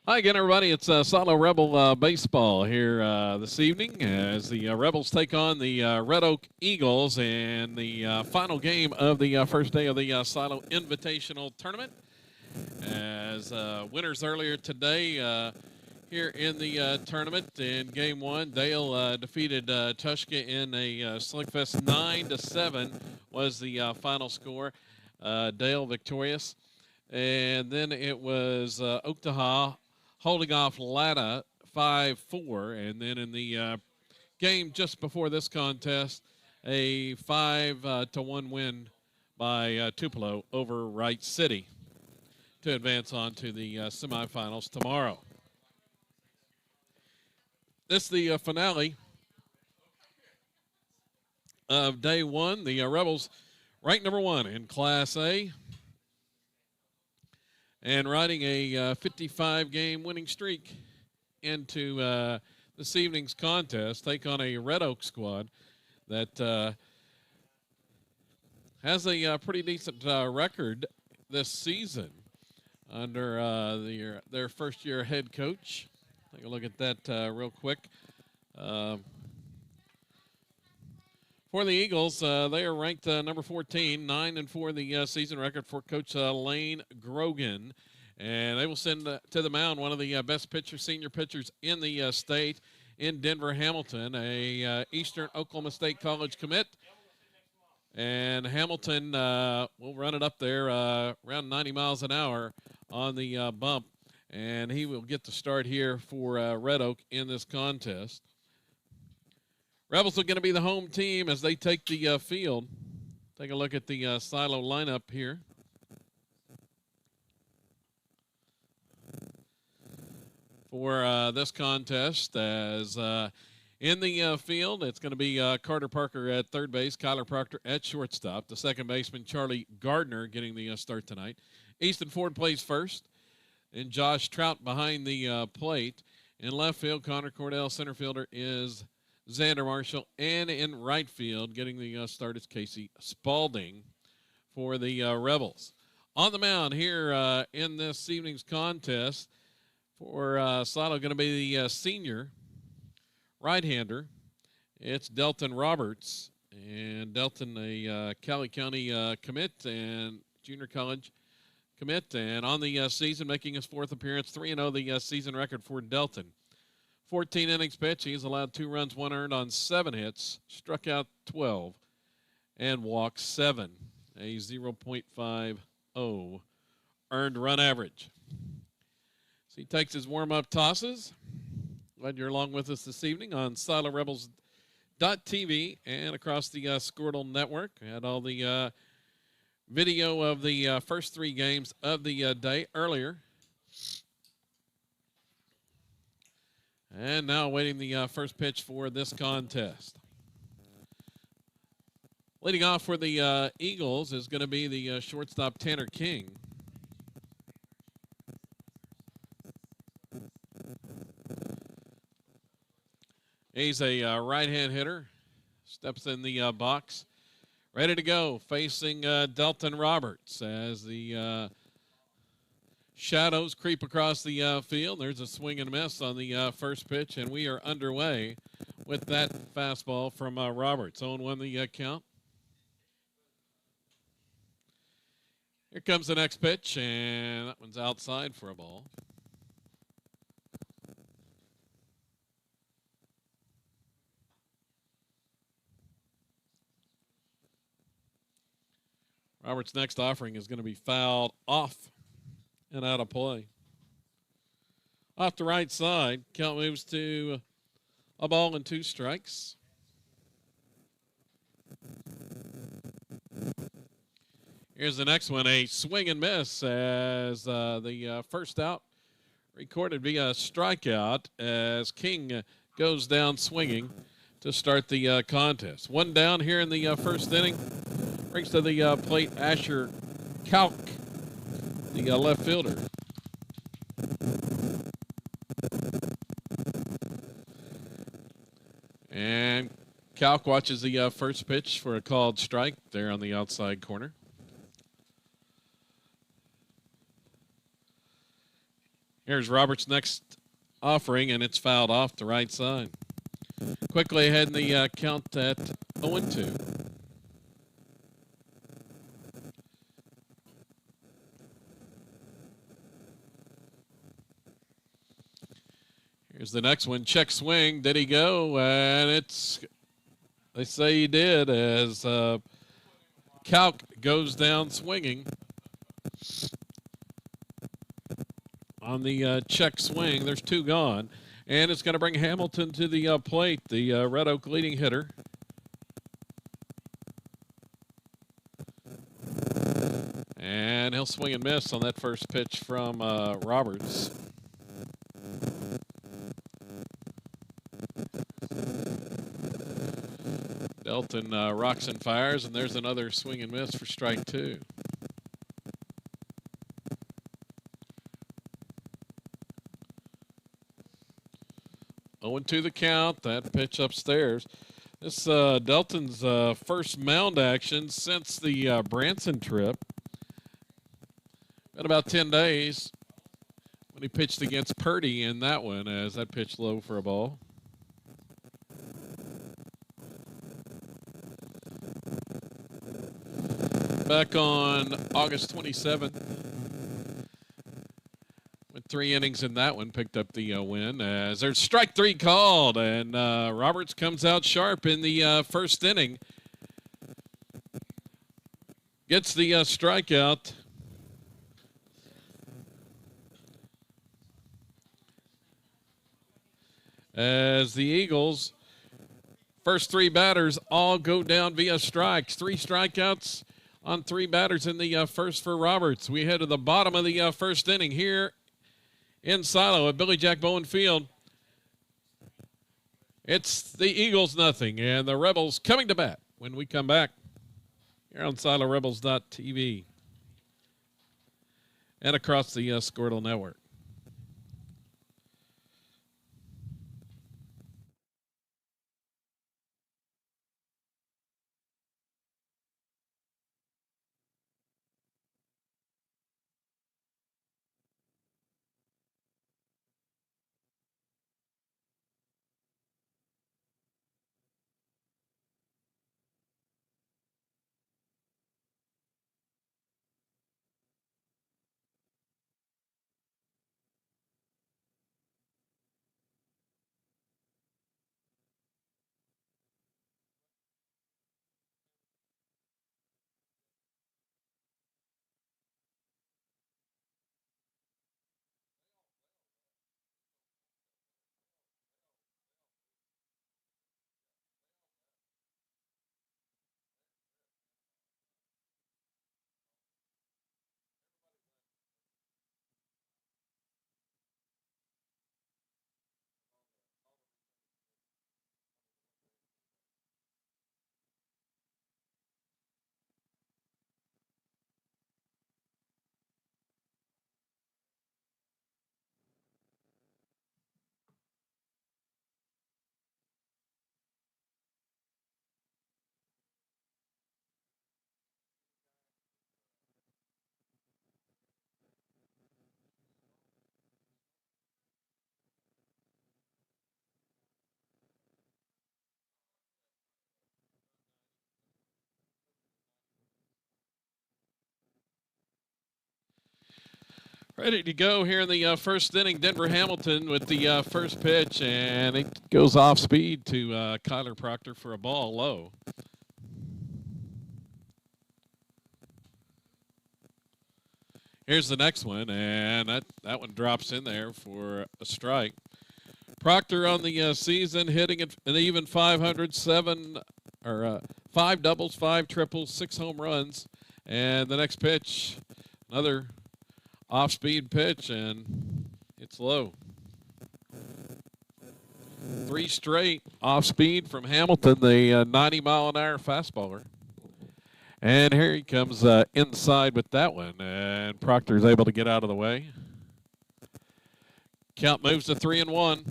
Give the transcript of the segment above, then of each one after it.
Hi again, everybody. It's Silo Rebel baseball here this evening as the Rebels take on the Red Oak Eagles in the final game of the first day of the Silo Invitational Tournament. As winners earlier today here in the tournament in Game One, Dale defeated Tushka in a slugfest 9-7 was the final score. Dale victorious, and then it was Oktaha holding off Latta 5-4, and then in the game just before this contest, a 5-1 win by Tupelo over Wright City to advance on to the semifinals tomorrow. This is the finale of day one. The Rebels ranked number one in Class A and riding a 55-game winning streak into this evening's contest, take on a Red Oak squad that has a pretty decent record this season under their first-year head coach. Take a look at that real quick. For the Eagles, they are ranked number 14, 9-4 the season record for Coach Lane Grogan. And they will send to the mound one of the best senior pitchers in the state in Denver Hamilton, a Eastern Oklahoma State College commit. And Hamilton will run it up there around 90 miles an hour on the bump. And he will get the start here for Red Oak in this contest. Rebels are going to be the home team as they take the field. Take a look at the Silo lineup here. For this contest, as in the field, it's going to be Carter Parker at third base, Kyler Proctor at shortstop. The second baseman, Charlie Gardner, getting the start tonight. Easton Ford plays first, and Josh Trout behind the plate. In left field, Connor Cordell. Center fielder is Xander Marshall. And in right field, getting the start is Casey Spalding for the Rebels. On the mound here in this evening's contest for Silo, going to be the senior right-hander. It's Delton Roberts. And Delton, a Cali County commit and junior college commit. And on the season, making his fourth appearance, 3-0 the season record for Delton. 14 innings pitched. He's allowed 2 runs, 1 earned on 7 hits, struck out 12, and walked 7. A 0.50 earned run average. So he takes his warm-up tosses. Glad you're along with us this evening on SiloRebels.tv and across the Squirtle Network. We had all the video of the first 3 games of the day earlier. And now awaiting the first pitch for this contest. Leading off for the Eagles is going to be the shortstop Tanner King. He's a right-hand hitter. Steps in the box. Ready to go, facing Delton Roberts as the shadows creep across the field. There's a swing and a miss on the first pitch, and we are underway with that fastball from Roberts. 0-1 the count. Here comes the next pitch, and that one's outside for a ball. Roberts' next offering is going to be fouled off and out of play. Off the right side, count moves to a ball and 2 strikes. Here's the next one, a swing and miss as the first out recorded via strikeout as King goes down swinging to start the contest. 1 down here in the first inning. Brings to the plate Asher Kalk, the left fielder. And Kalk watches the first pitch for a called strike there on the outside corner. Here's Roberts' next offering, and it's fouled off the right side. Quickly ahead in the count at 0-2. Here's the next one. Check swing. Did he go? And they say he did, as Kalk goes down swinging on the check swing. There's 2 gone. And it's going to bring Hamilton to the plate, the Red Oak leading hitter. And he'll swing and miss on that first pitch from Roberts. Delton rocks and fires, and there's another swing and miss for strike 2. To the count. That pitch upstairs. This Delton's first mound action since the Branson trip. Been about 10 days when he pitched against Purdy in that one, as that pitch low for a ball. Back on August 27th. 3 innings in that one, picked up the win, as there's strike 3 called, and Roberts comes out sharp in the first inning. Gets the strikeout. As the Eagles, first 3 batters all go down via strikes. 3 strikeouts on 3 batters in the first for Roberts. We head to the bottom of the first inning here in Silo at Billy Jack Bowen Field. It's the Eagles nothing, and the Rebels coming to bat when we come back here on SiloRebels.tv and across the Squirtle Network. Ready to go here in the first inning. Denver Hamilton with the first pitch, and it goes off speed to Kyler Proctor for a ball low. Here's the next one, and that one drops in there for a strike. Proctor on the season hitting an even 500, 5 doubles, 5 triples, 6 home runs. And the next pitch, another off-speed pitch, and it's low. 3 straight off-speed from Hamilton, the 90-mile-an-hour fastballer. And here he comes inside with that one, and Proctor's able to get out of the way. Count moves to 3-1.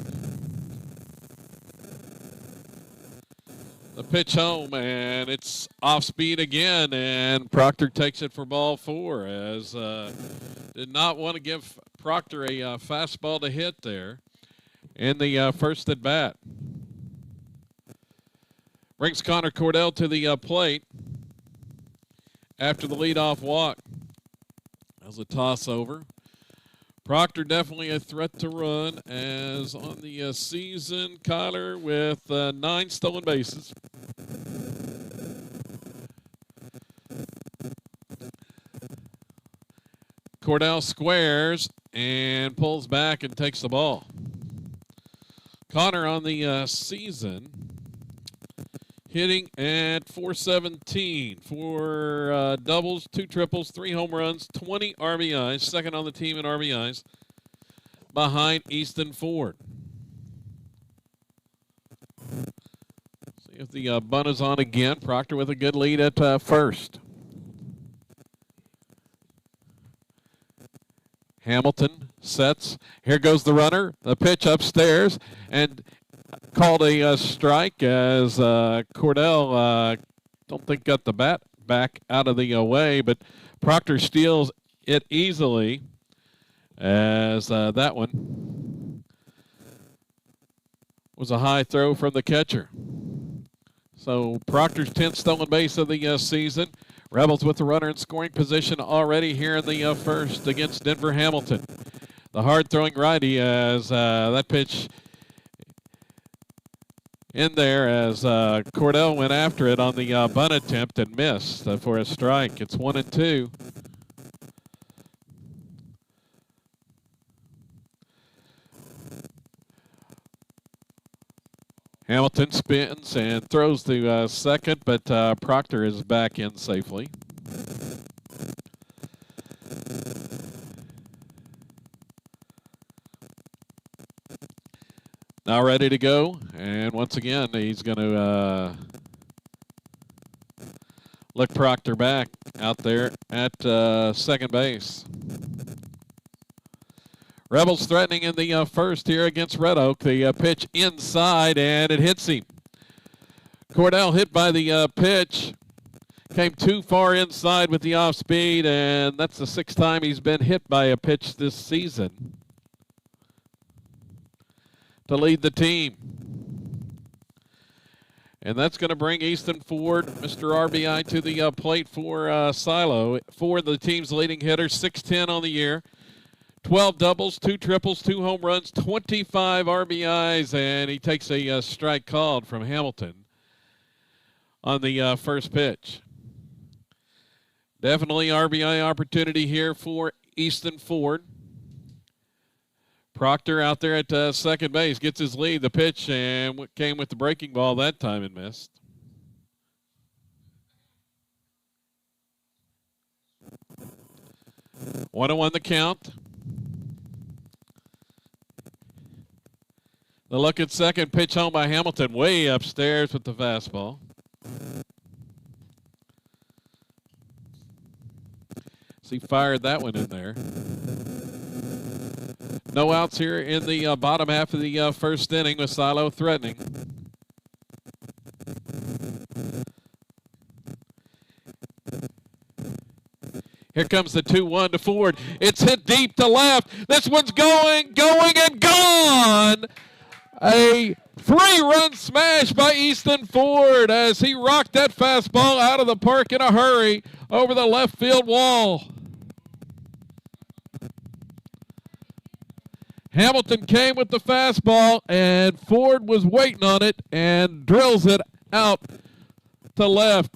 The pitch home, and it's off speed again, and Proctor takes it for ball 4, as did not want to give Proctor a fastball to hit there in the first at bat. Brings Connor Cordell to the plate after the leadoff walk. As a toss over. Proctor definitely a threat to run, as on the season, Kyler with 9 stolen bases. Cordell squares and pulls back and takes the ball. Connor on the season hitting at .417, 4 doubles, 2 triples, 3 home runs, 20 RBIs, second on the team in RBIs, behind Easton Ford. See if the bunt is on again. Proctor with a good lead at first. Hamilton sets. Here goes the runner. The pitch upstairs and called a strike as Cordell don't think got the bat back out of the way, but Proctor steals it easily as that one was a high throw from the catcher. So Proctor's 10th stolen base of the season. Rebels with the runner in scoring position already here in the first against Denver Hamilton. The hard-throwing righty as that pitch in there as Cordell went after it on the bunt attempt and missed for a strike. It's 1-2. Hamilton spins and throws to second, but Proctor is back in safely. Now ready to go, and once again he's going to look Proctor back out there at second base. Rebels threatening in the first here against Red Oak. The pitch inside, and it hits him. Cordell hit by the pitch. Came too far inside with the off speed, and that's the 6th time he's been hit by a pitch this season to lead the team. And that's going to bring Easton Ford, Mr. RBI, to the plate for Silo. For the team's leading hitter, 6'10" on the year. 12 doubles, 2 triples, 2 home runs, 25 RBIs, and he takes a strike called from Hamilton on the first pitch. Definitely RBI opportunity here for Easton Ford. Proctor out there at second base gets his lead. The pitch and came with the breaking ball that time and missed. One on the count. The look at second, pitch home by Hamilton, way upstairs with the fastball. So he fired that one in there. No outs here in the bottom half of the first inning with Silo threatening. Here comes the 2-1 to Ford. It's hit deep to left. This one's going, and gone. A 3-run smash by Easton Ford as he rocked that fastball out of the park in a hurry over the left field wall. Hamilton came with the fastball, and Ford was waiting on it and drills it out to left.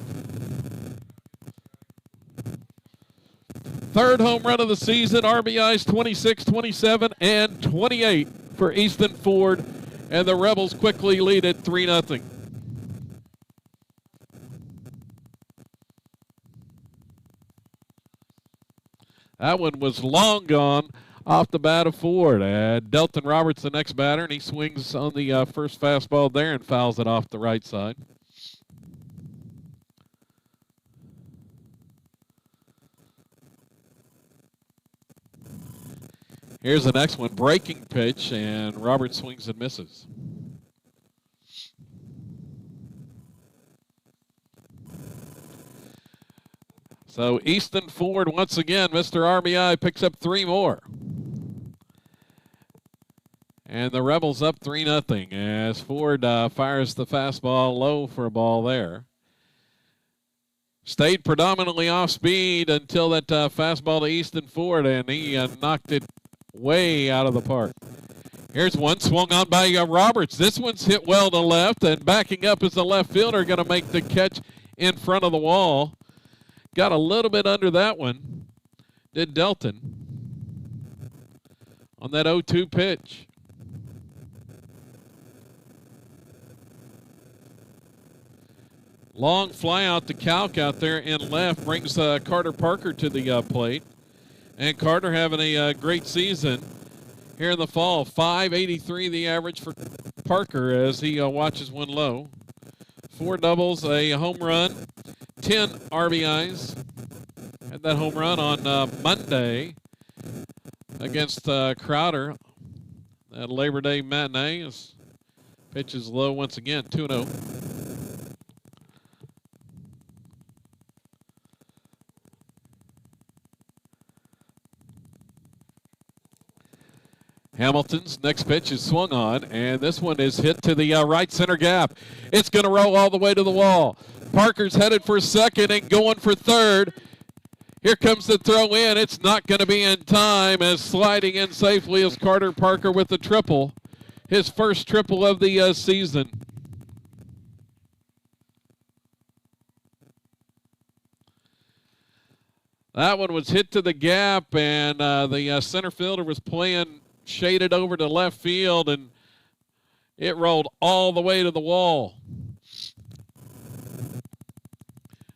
Third home run of the season, RBIs 26, 27, and 28 for Easton Ford. And the Rebels quickly lead it 3-0. That one was long gone off the bat of Ford. Delton Roberts, the next batter, and he swings on the first fastball there and fouls it off the right side. Here's the next one, breaking pitch, and Roberts swings and misses. So Easton Ford, once again, Mr. RBI picks up 3 more. And the Rebels up 3-0 as Ford fires the fastball low for a ball there. Stayed predominantly off speed until that fastball to Easton Ford, and he knocked it way out of the park. Here's one swung on by Roberts. This one's hit well to left, and backing up is the left fielder going to make the catch in front of the wall. Got a little bit under that one, did Delton, on that 0-2 pitch. Long fly out to Kalk out there in left brings Carter Parker to the plate. And Carter having a great season here in the fall. .583 the average for Parker as he watches one low. 4 doubles, a home run, 10 RBIs. Had that home run on Monday against Crowder. That Labor Day matinee. His pitch is low once again, 2-0. Hamilton's next pitch is swung on, and this one is hit to the right center gap. It's going to roll all the way to the wall. Parker's headed for second and going for third. Here comes the throw in. It's not going to be in time, as sliding in safely is Carter Parker with the triple. His first triple of the season. That one was hit to the gap, and the center fielder was playing shaded over to left field, and it rolled all the way to the wall.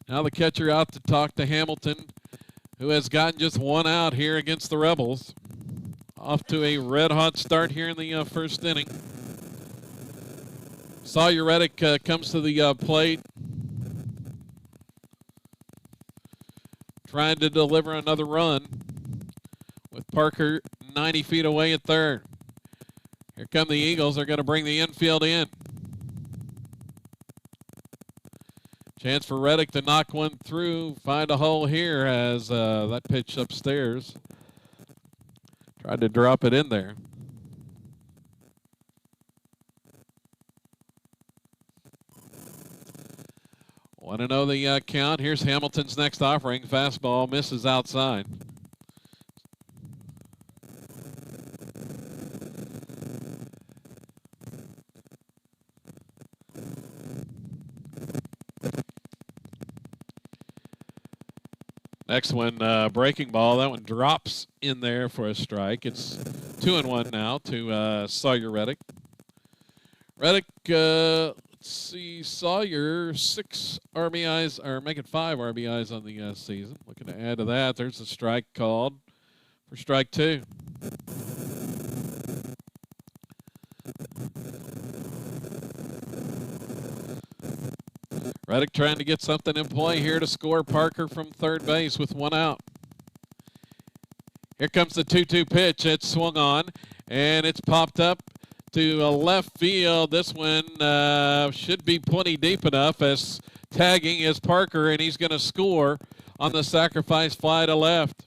Now the catcher out to talk to Hamilton, who has gotten just one out here against the Rebels. Off to a red-hot start here in the first inning. Sawyer Reddick comes to the plate, trying to deliver another run with Parker 90 feet away at third. Here come the Eagles. They're going to bring the infield in. Chance for Reddick to knock one through, find a hole here as that pitch upstairs. Tried to drop it in there. Want to know the count? Here's Hamilton's next offering. Fastball misses outside. Next one, breaking ball. That one drops in there for a strike. It's 2-1 now to Sawyer Reddick. Reddick, let's see, Sawyer 6 RBIs, or making 5 RBIs on the season. Looking to add to that. There's a strike called for strike 2. Reddick trying to get something in play here to score Parker from third base with one out. Here comes the 2-2 pitch. It's swung on, and it's popped up to left field. This one should be plenty deep enough, as tagging is Parker, and he's going to score on the sacrifice fly to left.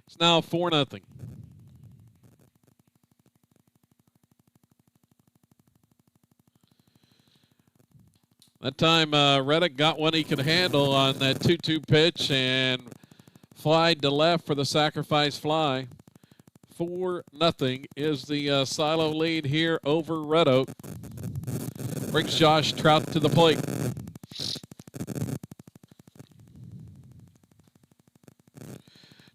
It's now 4-0. That time, Reddick got one he could handle on that 2-2 pitch and flied to left for the sacrifice fly. 4-0 is the Silo lead here over Red Oak. Brings Josh Trout to the plate.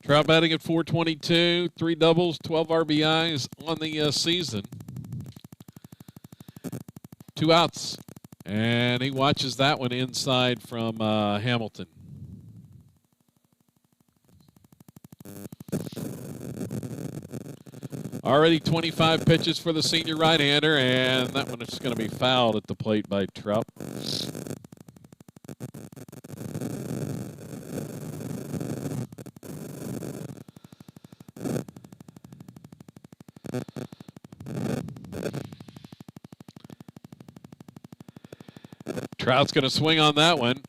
Trout batting at .422, 3 doubles, 12 RBIs on the season. 2 outs. And he watches that one inside from Hamilton. Already 25 pitches for the senior right-hander, and that one is going to be fouled at the plate by Trout. Trout's going to swing on that one.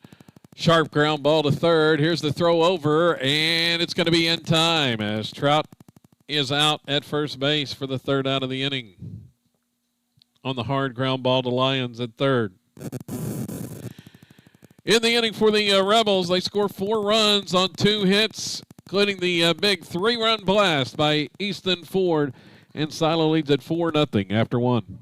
Sharp ground ball to third. Here's the throw over, and it's going to be in time as Trout is out at first base for the third out of the inning. on the hard ground ball to Lyons at third. In the inning for the Rebels, they score 4 runs on 2 hits, including the big 3-run blast by Easton Ford, and Silo leads at 4-0 after 1.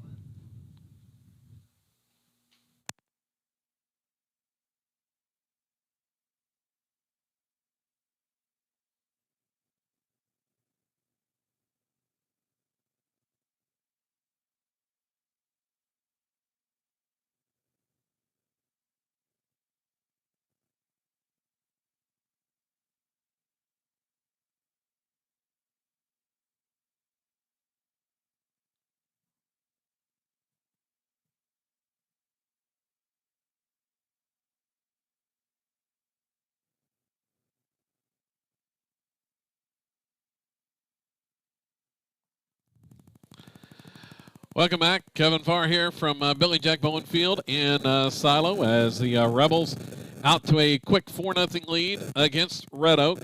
Welcome back. Kevin Farr here from Billy Jack Bowen Field in Silo as the Rebels out to a quick 4-0 lead against Red Oak,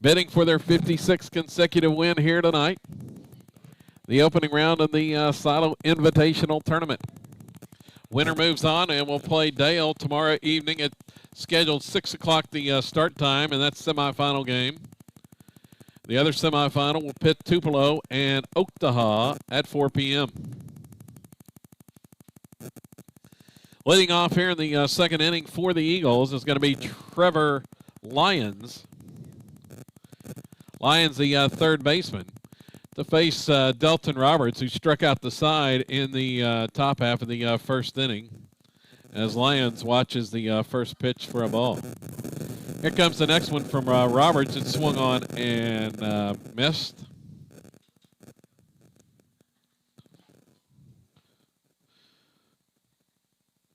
bidding for their 56th consecutive win here tonight. The opening round of the Silo Invitational Tournament. Winner moves on and will play Dale tomorrow evening at scheduled 6 o'clock the start time, and that's semifinal game. The other semifinal will pit Tupelo and Oktaha at 4 p.m. Leading off here in the second inning for the Eagles is going to be Trevor Lyons. Lyons, the third baseman, to face Delton Roberts, who struck out the side in the top half of the first inning, as Lyons watches the first pitch for a ball. Here comes the next one from Roberts. It swung on and missed.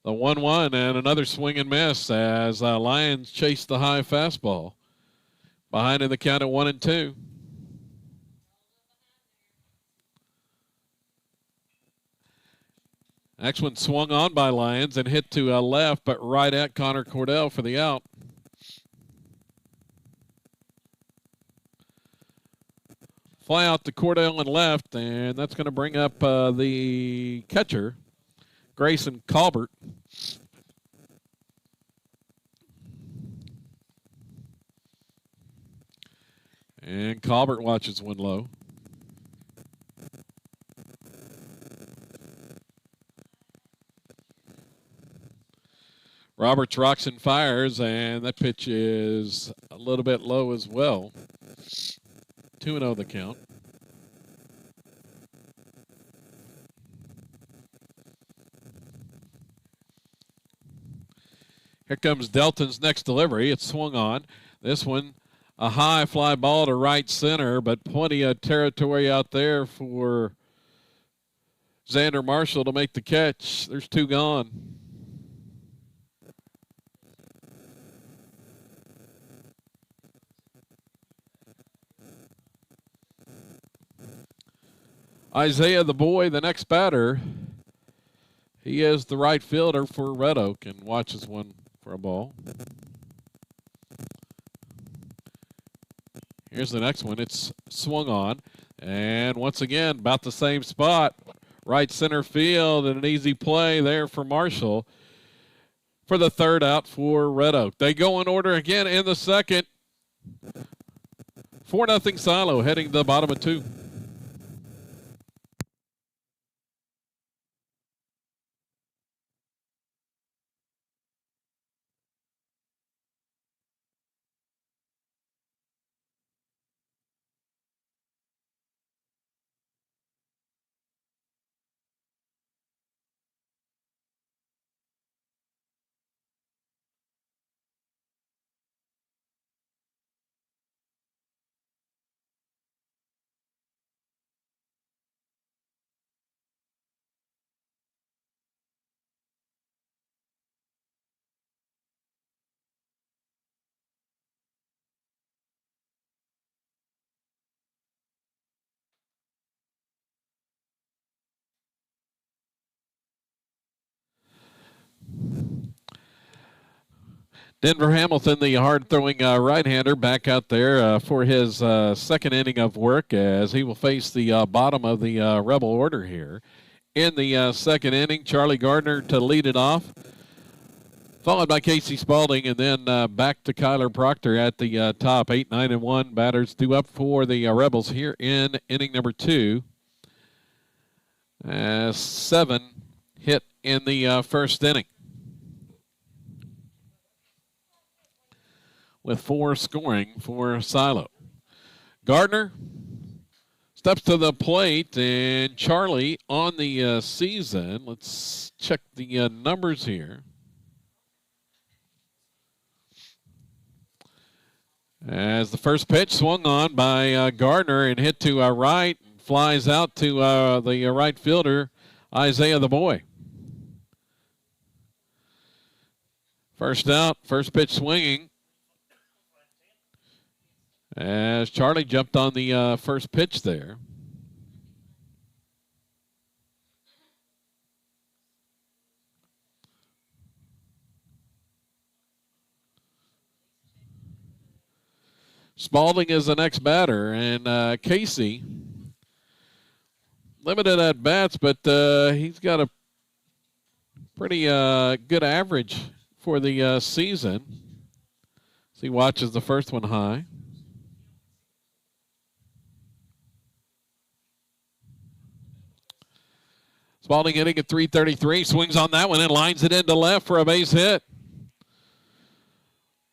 The 1-1 and another swing and miss as Lyons chased the high fastball. Behind in the count at 1-2. Next one swung on by Lyons and hit to left, but right at Connor Cordell for the out. Fly out to Cordell and left, and that's going to bring up the catcher, Grayson Colbert. And Colbert watches one low. Roberts rocks and fires, and that pitch is a little bit low as well. 2-0 the count. Here comes Delton's next delivery. It's swung on. This one, a high fly ball to right center, but plenty of territory out there for Xander Marshall to make the catch. There's 2 gone. Isaiah the boy, the next batter, he is the right fielder for Red Oak and watches one for a ball. Here's the next one. It's swung on. And once again, about the same spot, right center field, and an easy play there for Marshall for the third out for Red Oak. They go in order again in the second. 4-0 Silo heading to the bottom of 2. Denver Hamilton, the hard-throwing right-hander, back out there for his second inning of work as he will face the bottom of the Rebel order here. in the second inning. Charlie Gardner to lead it off, followed by Casey Spalding, and then back to Kyler Proctor at the top. 8, 9, and 1 batters due up for the Rebels here in inning number 2. 7 hit in the first inning, with 4 scoring for Silo. Gardner steps to the plate, and Charlie on the season. Let's check the numbers here. As the first pitch swung on by Gardner and hit to right, flies out to the right fielder, Isaiah the Boy. First out, first pitch swinging. As Charlie jumped on the first pitch there. Spalding is the next batter, and Casey, limited at bats, but he's got a pretty good average for the season. So he watches the first one high. Spalding hitting at .333, swings on that one and lines it into left for a base hit.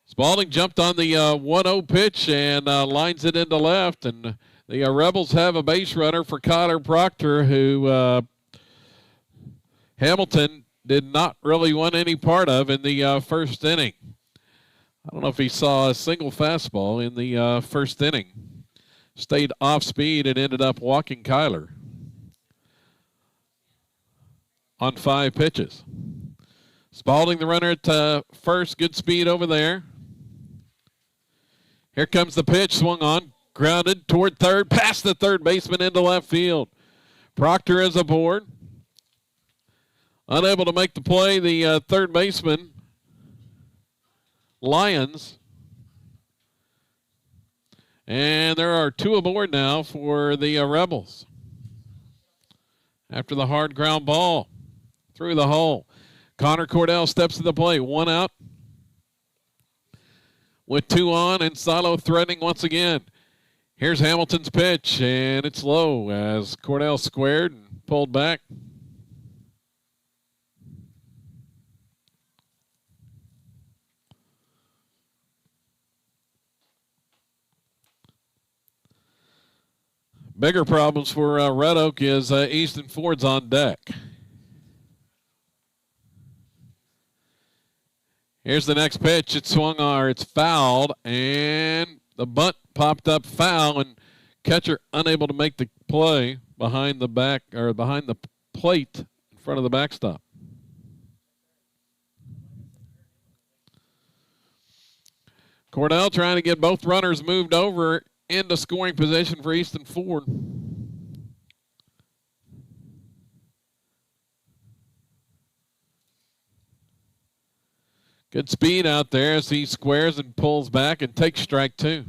Spalding jumped on the 1-0 pitch and lines it into left, and the Rebels have a base runner for Kyler Proctor, who Hamilton did not really want any part of in the first inning. I don't know if he saw a single fastball in the first inning. Stayed off speed and ended up walking Kyler on 5 pitches. Spalding, the runner at first, good speed over there. Here comes the pitch, swung on, grounded toward third, past the third baseman into left field. Proctor is aboard. Unable to make the play, the third baseman, Lyons. And there are 2 aboard now for the Rebels. After the hard ground ball through the hole. Connor Cordell steps to the plate, 1 out. With 2 on, and Silo threatening once again. Here's Hamilton's pitch, and it's low as Cordell squared and pulled back. Bigger problems for Red Oak is Easton Ford's on deck. Here's the next pitch. It's swung on, it's fouled, and the bunt popped up foul, and catcher unable to make the play behind the back or behind the plate in front of the backstop. Cordell trying to get both runners moved over into scoring position for Easton Ford. Good speed out there as he squares and pulls back and takes strike 2.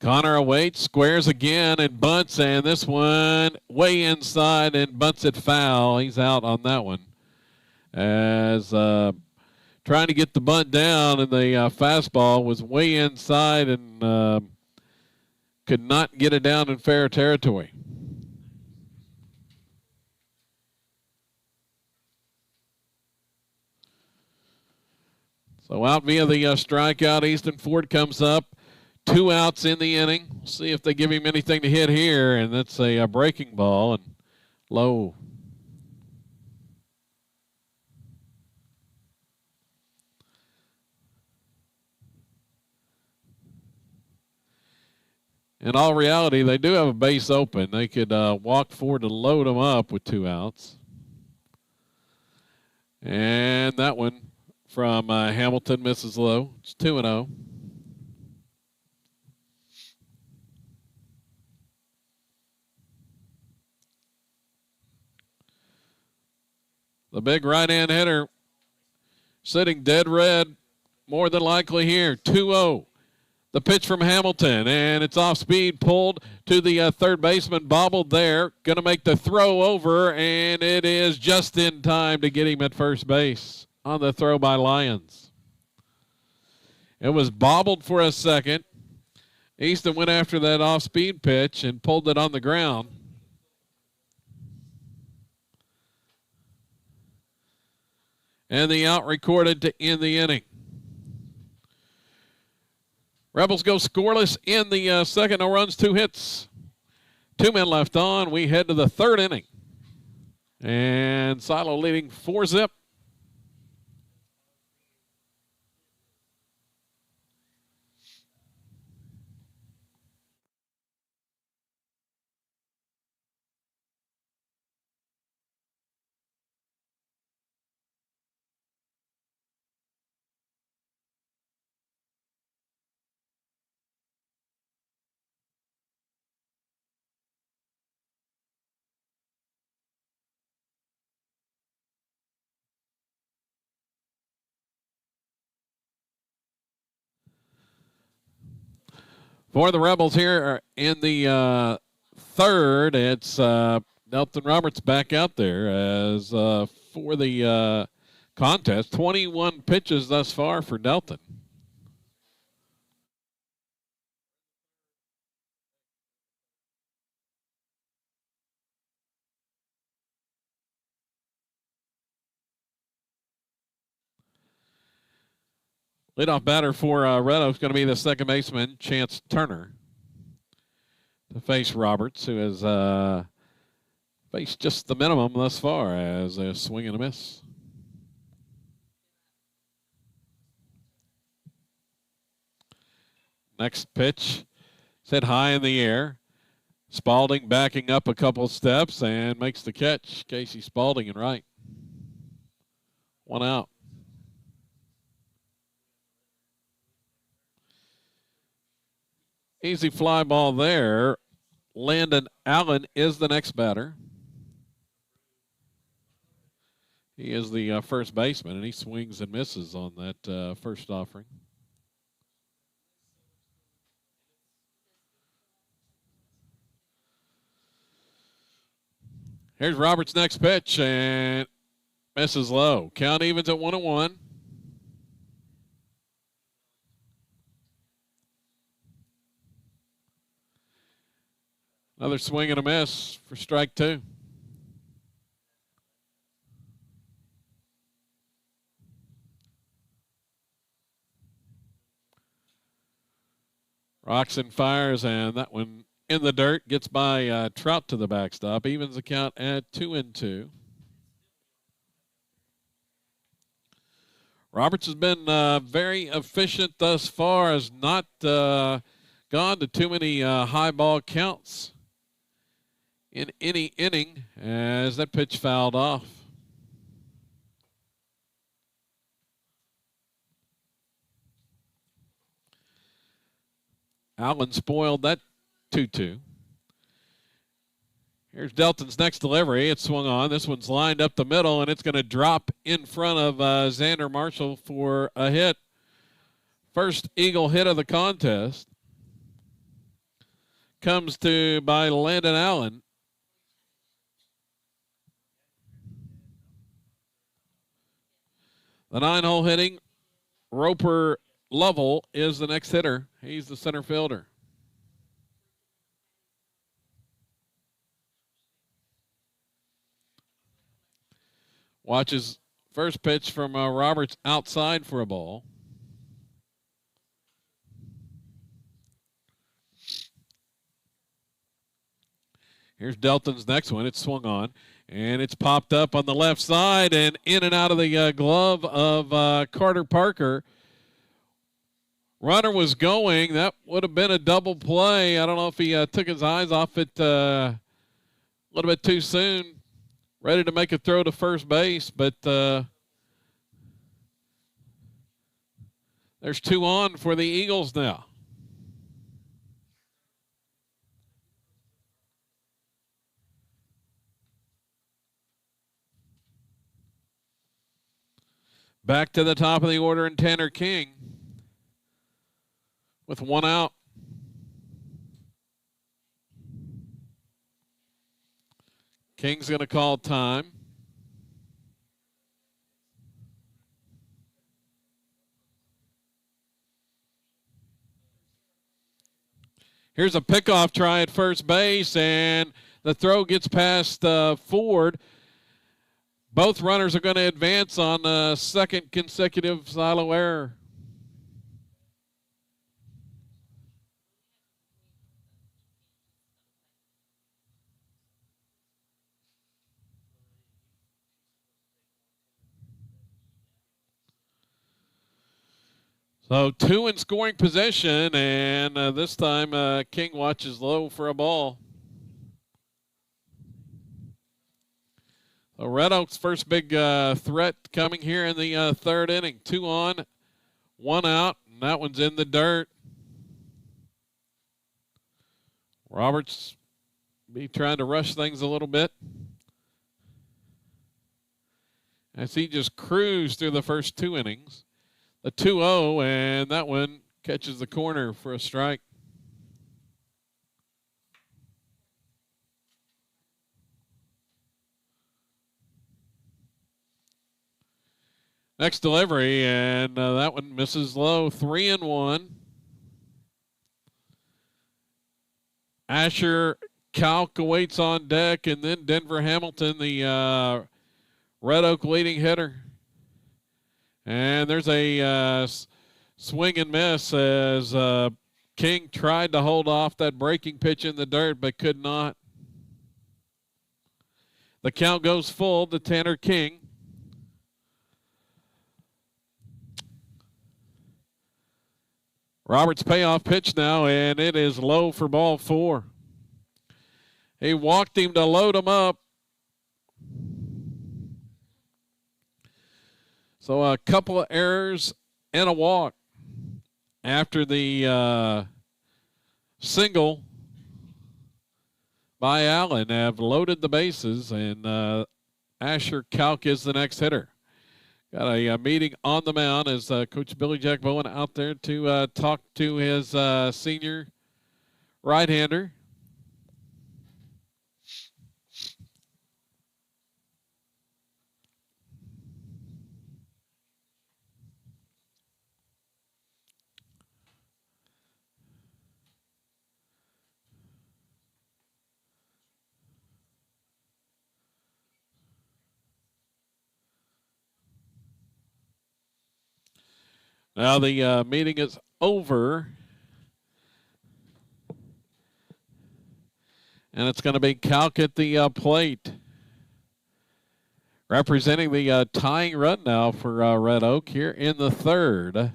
Connor awaits, squares again, and bunts, and this one way inside and bunts it foul. He's out on that one. As trying to get the bunt down, and the fastball was way inside and could not get it down in fair territory. So out via the strikeout, Easton Ford comes up. 2 outs in the inning. We'll see if they give him anything to hit here, and that's a breaking ball and low. In all reality, they do have a base open. They could walk forward to load them up with 2 outs. And that one from Hamilton misses low. It's 2-0. The big right-hand hitter sitting dead red, more than likely here. 2-0. The pitch from Hamilton, and it's off speed, pulled to the third baseman, bobbled there. Going to make the throw over, and it is just in time to get him at first base on the throw by Lyons. It was bobbled for a second. Easton went after that off-speed pitch and pulled it on the ground. And the out recorded to end the inning. Rebels go scoreless in the second. No runs, 2 hits. 2 men left on. We head to the third inning. And Silo leading 4-zip. For the Rebels here in the third, it's Delton Roberts back out there as for the contest. 21 pitches thus far for Delton. Leadoff batter for Red Oaks is going to be the second baseman, Chance Turner, to face Roberts, who has faced just the minimum thus far as a swing and a miss. Next pitch, hit high in the air. Spalding backing up a couple steps and makes the catch. Casey Spalding in right. 1 out. Easy fly ball there. Landon Allen is the next batter. He is the first baseman, and he swings and misses on that first offering. Here's Roberts' next pitch, and misses low. Count evens at 1-1. Another swing and a miss for strike 2. Roxon fires, and that one in the dirt, gets by Trout to the backstop. Evens the count at 2-2. Roberts has been very efficient thus far, has not gone to too many high ball counts in any inning as that pitch fouled off. Allen spoiled that 2-2. Here's Delton's next delivery. It's swung on. This one's lined up the middle, and it's going to drop in front of Xander Marshall for a hit. First Eagle hit of the contest comes to by Landon Allen. The 9-hole hitting, Roper Lovell is the next hitter. He's the center fielder. Watches first pitch from Roberts outside for a ball. Here's Delton's next one. It's swung on, and it's popped up on the left side and in and out of the glove of Carter Parker. Runner was going. That would have been a double play. I don't know if he took his eyes off it a little bit too soon. Ready to make a throw to first base, but there's 2 on for the Eagles now. Back to the top of the order in Tanner King with one out. King's going to call time. Here's a pickoff try at first base, and the throw gets past Ford. Both runners are going to advance on the second consecutive silo error. So 2 in scoring position, and this time King watches low for a ball. So Red Oak's first big threat coming here in the third inning. 2 on, 1 out, and that one's in the dirt. Roberts be trying to rush things a little bit as he just cruised through the first 2 innings. The 2-0, and that one catches the corner for a strike. Next delivery, and that one misses low. 3-1. Asher Kalk awaits on deck, and then Denver Hamilton, the Red Oak leading hitter. And there's a swing and miss as King tried to hold off that breaking pitch in the dirt, but could not. The count goes full to Tanner King. Roberts' payoff pitch now, and it is low for ball 4. He walked him to load him up. So a couple of errors and a walk after the single by Allen have loaded the bases, and Asher Kalk is the next hitter. Got a meeting on the mound as Coach Billy Jack Bowen out there to talk to his senior right-hander. Now the meeting is over. And it's going to be Kalk at the plate. Representing the tying run now for Red Oak here in the third.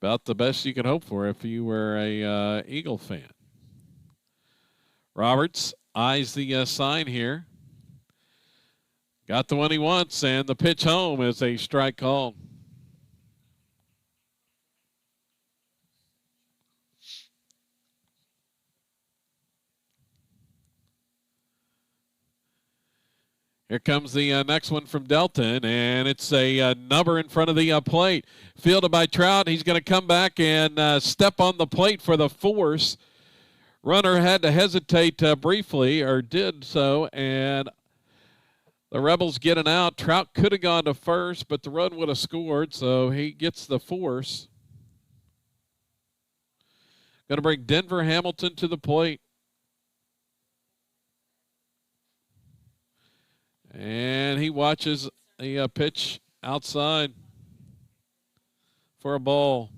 About the best you could hope for if you were a Eagle fan. Roberts eyes the sign here. Got the one he wants, and the pitch home is a strike call. Here comes the next one from Delton, and it's a number in front of the plate. Fielded by Trout. He's going to come back and step on the plate for the force. Runner had to hesitate briefly, or did so, and the Rebels get an out. Trout could have gone to first, but the run would have scored, so he gets the force. Going to bring Denver Hamilton to the plate. And he watches a pitch outside for a ball.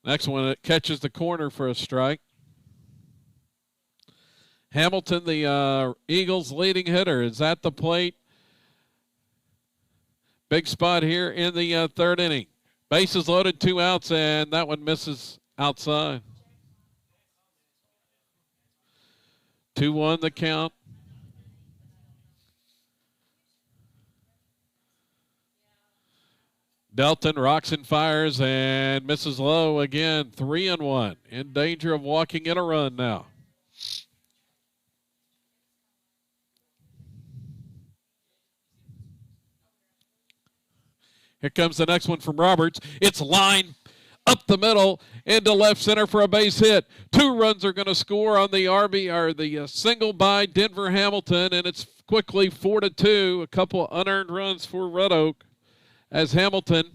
Next one, it catches the corner for a strike. Hamilton, the Eagles' leading hitter, is at the plate. Big spot here in the third inning. Bases loaded, 2 outs, and that one misses outside. 2-1 the count. Delton rocks and fires and misses low again. 3-1. In danger of walking in a run now. Here comes the next one from Roberts. It's line up the middle into left center for a base hit. 2 runs are going to score on the RB or the single by Denver Hamilton, and it's quickly 4-2. A couple unearned runs for Red Oak as Hamilton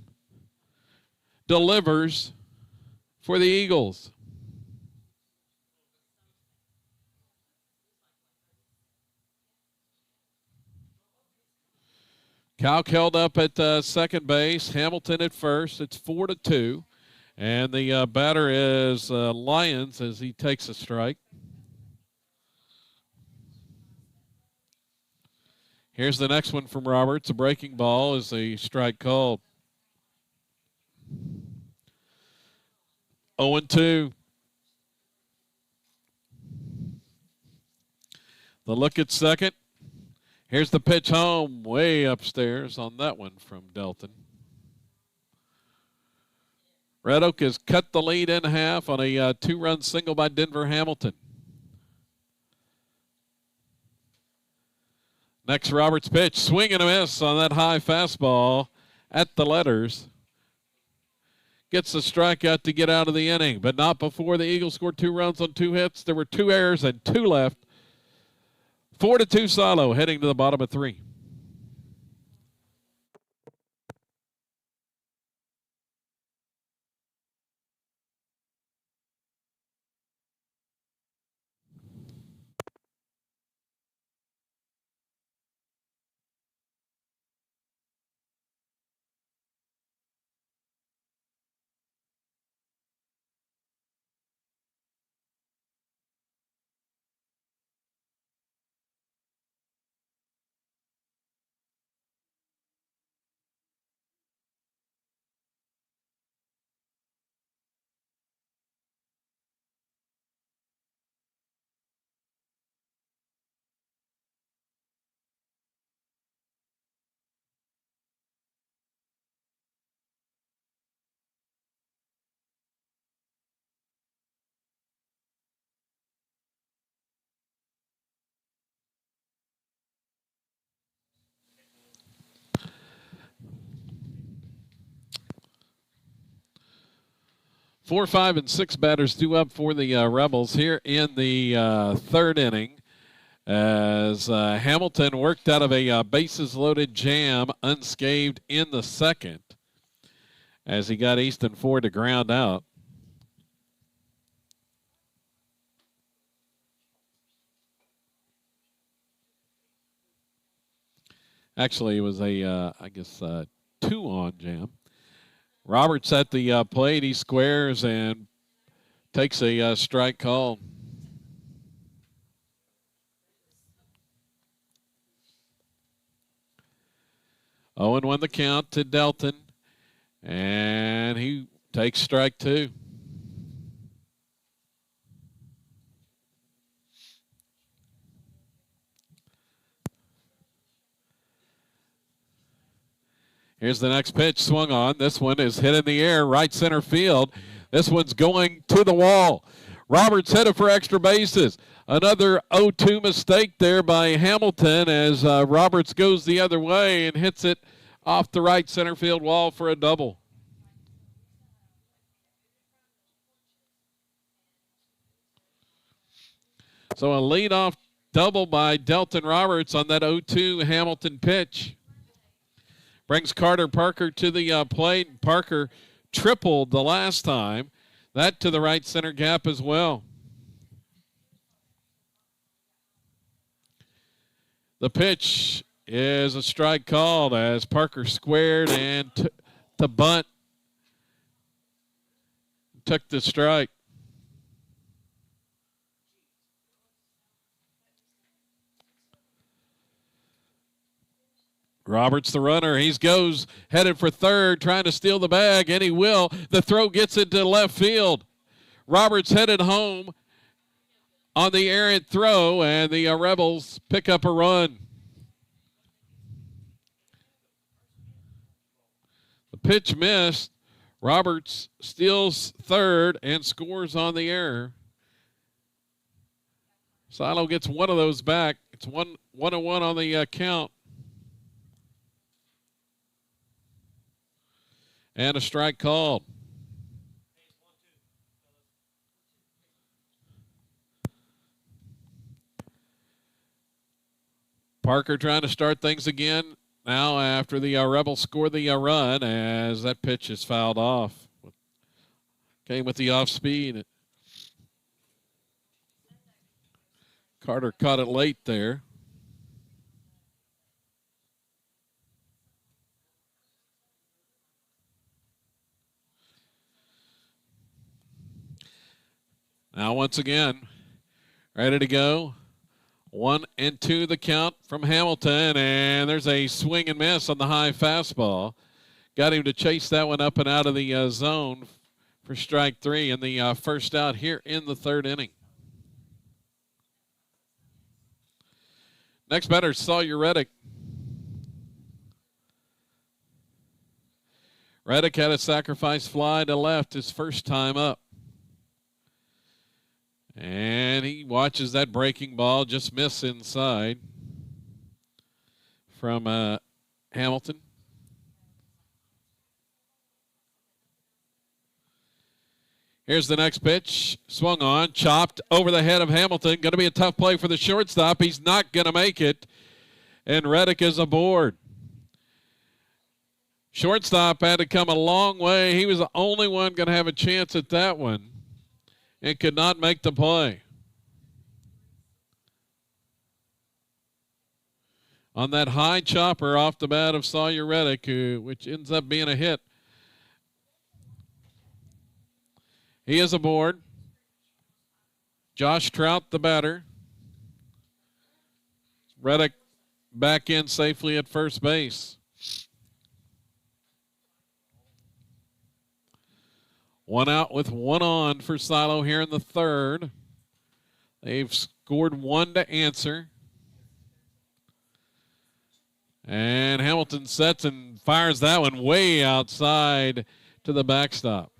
delivers for the Eagles. Calc held up at second base. Hamilton at first. It's 4-2. And the batter is Lyons as he takes a strike. Here's the next one from Roberts. A breaking ball is the strike called. 0-2. The look at second. Here's the pitch home, way upstairs on that one from Delton. Red Oak has cut the lead in half on a 2-run single by Denver Hamilton. Next, Roberts' pitch. Swing and a miss on that high fastball at the letters. Gets the strikeout to get out of the inning, but not before the Eagles scored 2 runs on 2 hits. There were 2 errors and 2 left. 4-2 Silo, heading to the bottom of 3. Four, 5, and 6 batters due up for the Rebels here in the third inning as Hamilton worked out of a bases-loaded jam unscathed in the second as he got Easton Ford to ground out. Actually, it was a, 2-on jam. Roberts at the plate. He squares and takes a strike call. Owen won the count to Delton, and he takes strike 2. Here's the next pitch, swung on. This one is hit in the air, right center field. This one's going to the wall. Roberts headed for extra bases. Another 0-2 mistake there by Hamilton as Roberts goes the other way and hits it off the right center field wall for a double. So a leadoff double by Delton Roberts on that 0-2 Hamilton pitch. Brings Carter Parker to the plate. Parker tripled the last time. That to the right center gap as well. The pitch is a strike called as Parker squared and to bunt. Took the strike. Roberts the runner. He goes headed for third, trying to steal the bag, and he will. The throw gets it to left field. Roberts headed home on the errant throw, and the Rebels pick up a run. The pitch missed. Roberts steals third and scores on the error. Silo gets one of those back. It's 1-1 on the count. And a strike called. Parker trying to start things again now after the Rebels score the run as that pitch is fouled off. Came with the off speed. Carter caught it late there. Now once again, ready to go. 1-2 the count from Hamilton, and there's a swing and miss on the high fastball. Got him to chase that one up and out of the zone for strike three and the first out here in the third inning. Next batter, Sawyer Reddick. Reddick had a sacrifice fly to left his first time up. And he watches that breaking ball just miss inside from Hamilton. Here's the next pitch. Swung on, chopped over the head of Hamilton. Going to be a tough play for the shortstop. He's not going to make it. And Reddick is aboard. Shortstop had to come a long way. He was the only one going to have a chance at that one. And could not make the play. On that high chopper off the bat of Sawyer Reddick, which ends up being a hit. He is aboard. Josh Trout, the batter. Reddick back in safely at first base. One out with one on for Silo here in the third. They've scored one to answer. And Hamilton sets and fires that one way outside to the backstop.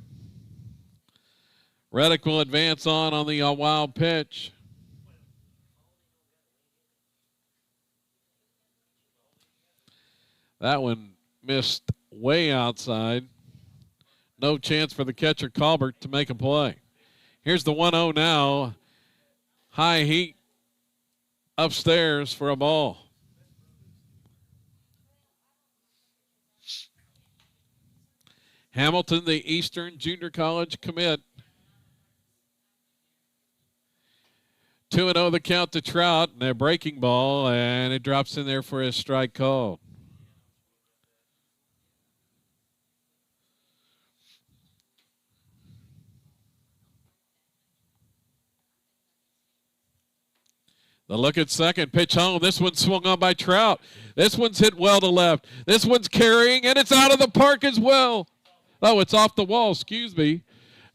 Reddick will advance on the wild pitch. That one missed way outside. No chance for the catcher, Colbert, to make a play. Here's the 1-0 now. High heat upstairs for a ball. Hamilton, the Eastern Junior College commit. 2-0 the count to Trout, and a breaking ball, and it drops in there for a strike call. The look at second, pitch home. This one swung on by Trout. This one's hit well to left. This one's carrying, and it's out of the park as well. Oh, it's off the wall, excuse me.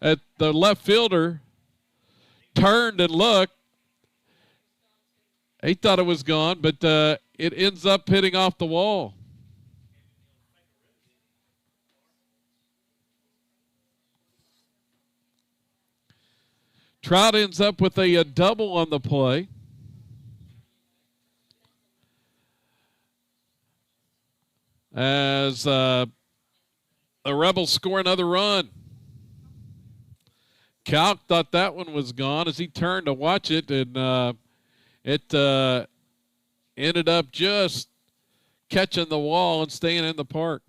At the left fielder turned and looked. He thought it was gone, but it ends up hitting off the wall. Trout ends up with a double on the play. As the Rebels score another run. Calc thought that one was gone as he turned to watch it, and it ended up just catching the wall and staying in the park.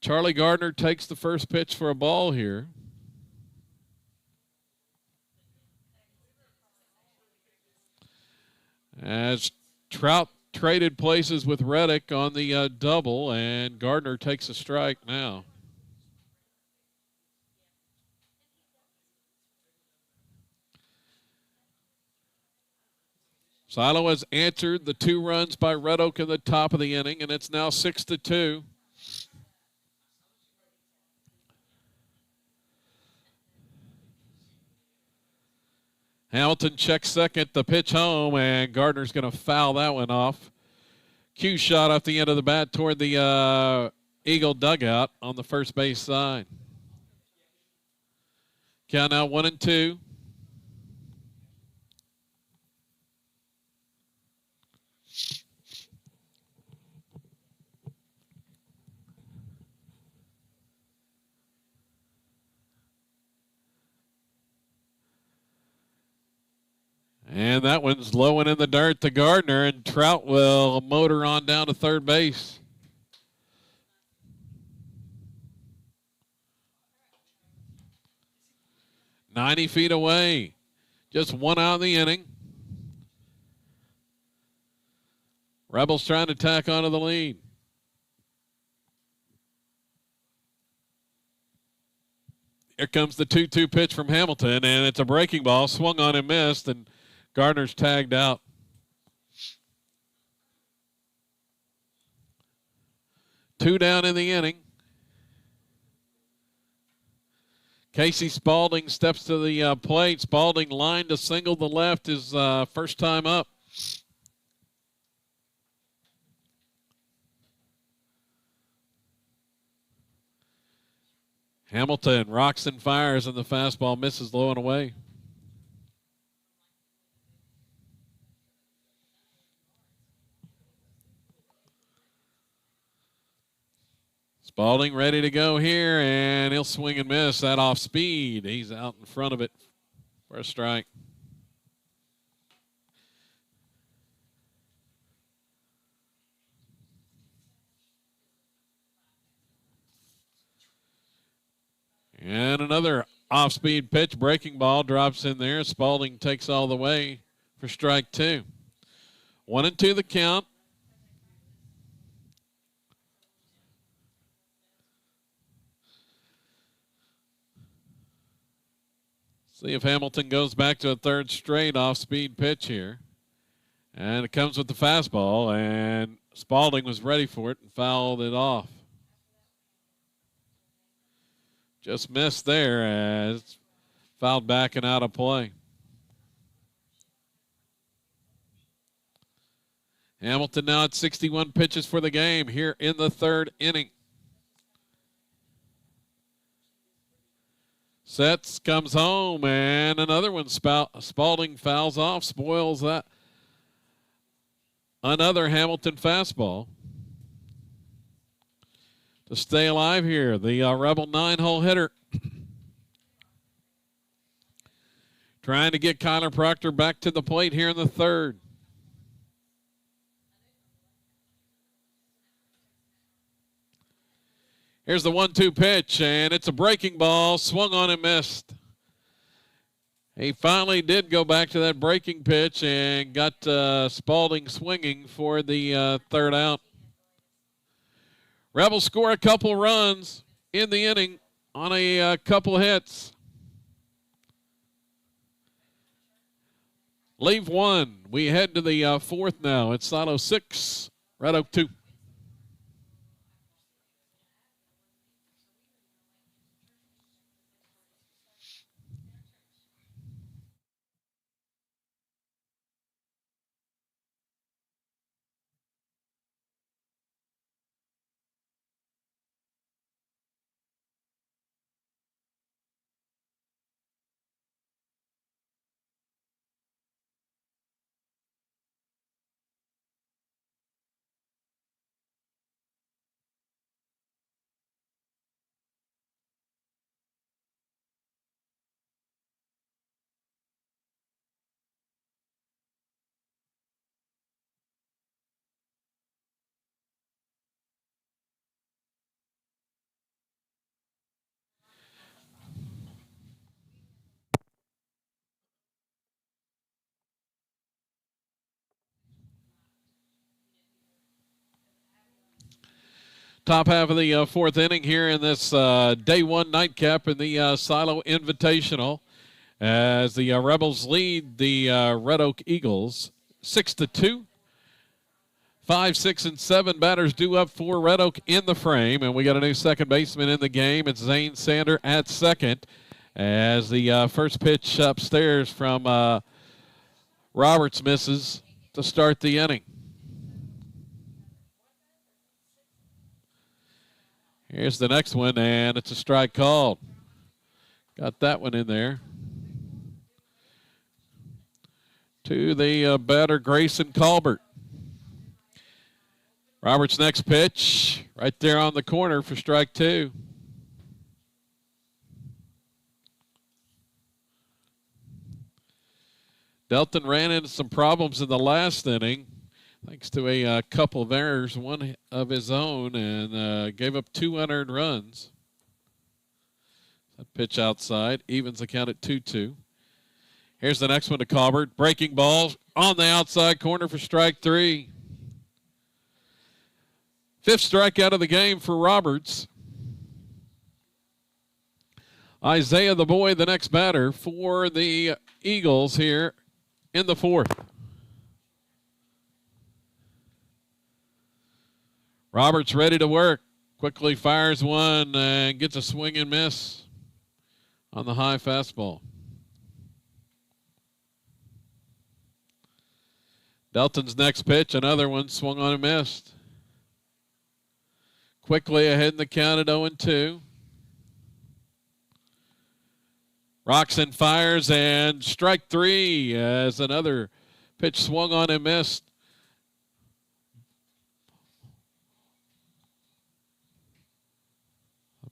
Charlie Gardner takes the first pitch for a ball here. As Trout traded places with Reddick on the double, and Gardner takes a strike now. Silo has answered the 2 runs by Red Oak in the top of the inning, and it's now 6-2. Hamilton checks second, the pitch home, and Gardner's going to foul that one off. Cue shot off the end of the bat toward the Eagle dugout on the first base side. Count out 1-2. And that one's low and in the dirt to Gardner, and Trout will motor on down to third base. "90 feet away. Just one out in the inning. Rebels trying to tack onto the lead. Here comes the 2-2 pitch from Hamilton, and it's a breaking ball. Swung on and missed, and Gardner's tagged out. Two down in the inning. Casey Spalding steps to the plate. Spalding lined to single the left his first time up. Hamilton rocks and fires, and the fastball misses low and away. Spalding ready to go here, and he'll swing and miss that off speed. He's out in front of it for a strike. And another off-speed pitch, breaking ball, drops in there. Spalding takes all the way for strike two. 1-2 the count. See if Hamilton goes back to a third straight off-speed pitch here. And it comes with the fastball, and Spalding was ready for it and fouled it off. Just missed there as fouled back and out of play. Hamilton now at 61 pitches for the game here in the third inning. Sets, comes home, and another one. Spalding fouls off, spoils that. Another Hamilton fastball. To stay alive here, the Rebel 9-hole hitter. Trying to get Kyler Proctor back to the plate here in the third. Here's the 1-2 pitch, and it's a breaking ball. Swung on and missed. He finally did go back to that breaking pitch and got Spalding swinging for the third out. Rebels score a couple runs in the inning on a couple hits. Leave one. We head to the fourth now. It's Silo 6, Red Oak 2. Top half of the fourth inning here in this day one nightcap in the Silo Invitational, as the Rebels lead the Red Oak Eagles 6-2. 5, 6, and 7 batters due up for Red Oak in the frame, and we got a new second baseman in the game. It's Zane Sander at second, as the first pitch upstairs from Roberts misses to start the inning. Here's the next one, and it's a strike called. Got that one in there. To the batter, Grayson Colbert. Roberts' next pitch, right there on the corner for strike two. Delton ran into some problems in the last inning, thanks to a couple of errors, one of his own, and gave up 2 unearned runs. That pitch outside, evens the count at 2-2. Here's the next one to Colbert. Breaking ball on the outside corner for strike three. 5th strikeout of the game for Roberts. Isaiah the Boy, the next batter for the Eagles here in the 4th. Roberts ready to work. Quickly fires one and gets a swing and miss on the high fastball. Delton's next pitch, another one swung on and missed. Quickly ahead in the count at 0-2. Roxon fires and strike three as another pitch swung on and missed.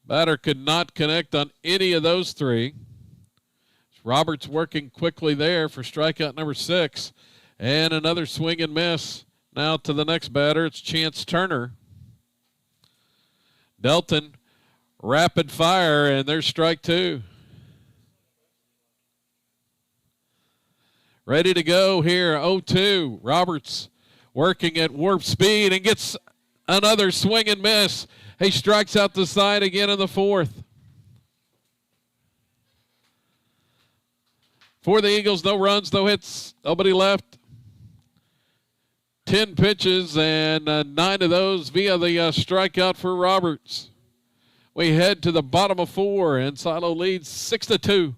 Batter could not connect on any of those three. Roberts working quickly there for strikeout number 6. And another swing and miss. Now to the next batter, it's Chance Turner. Delton, rapid fire, and there's strike two. Ready to go here, 0-2. Roberts working at warp speed and gets another swing and miss. He strikes out the side again in the 4th. For the Eagles, no runs, no hits, nobody left. 10 pitches and 9 of those via the strikeout for Roberts. We head to the bottom of 4, and Silo leads 6-2.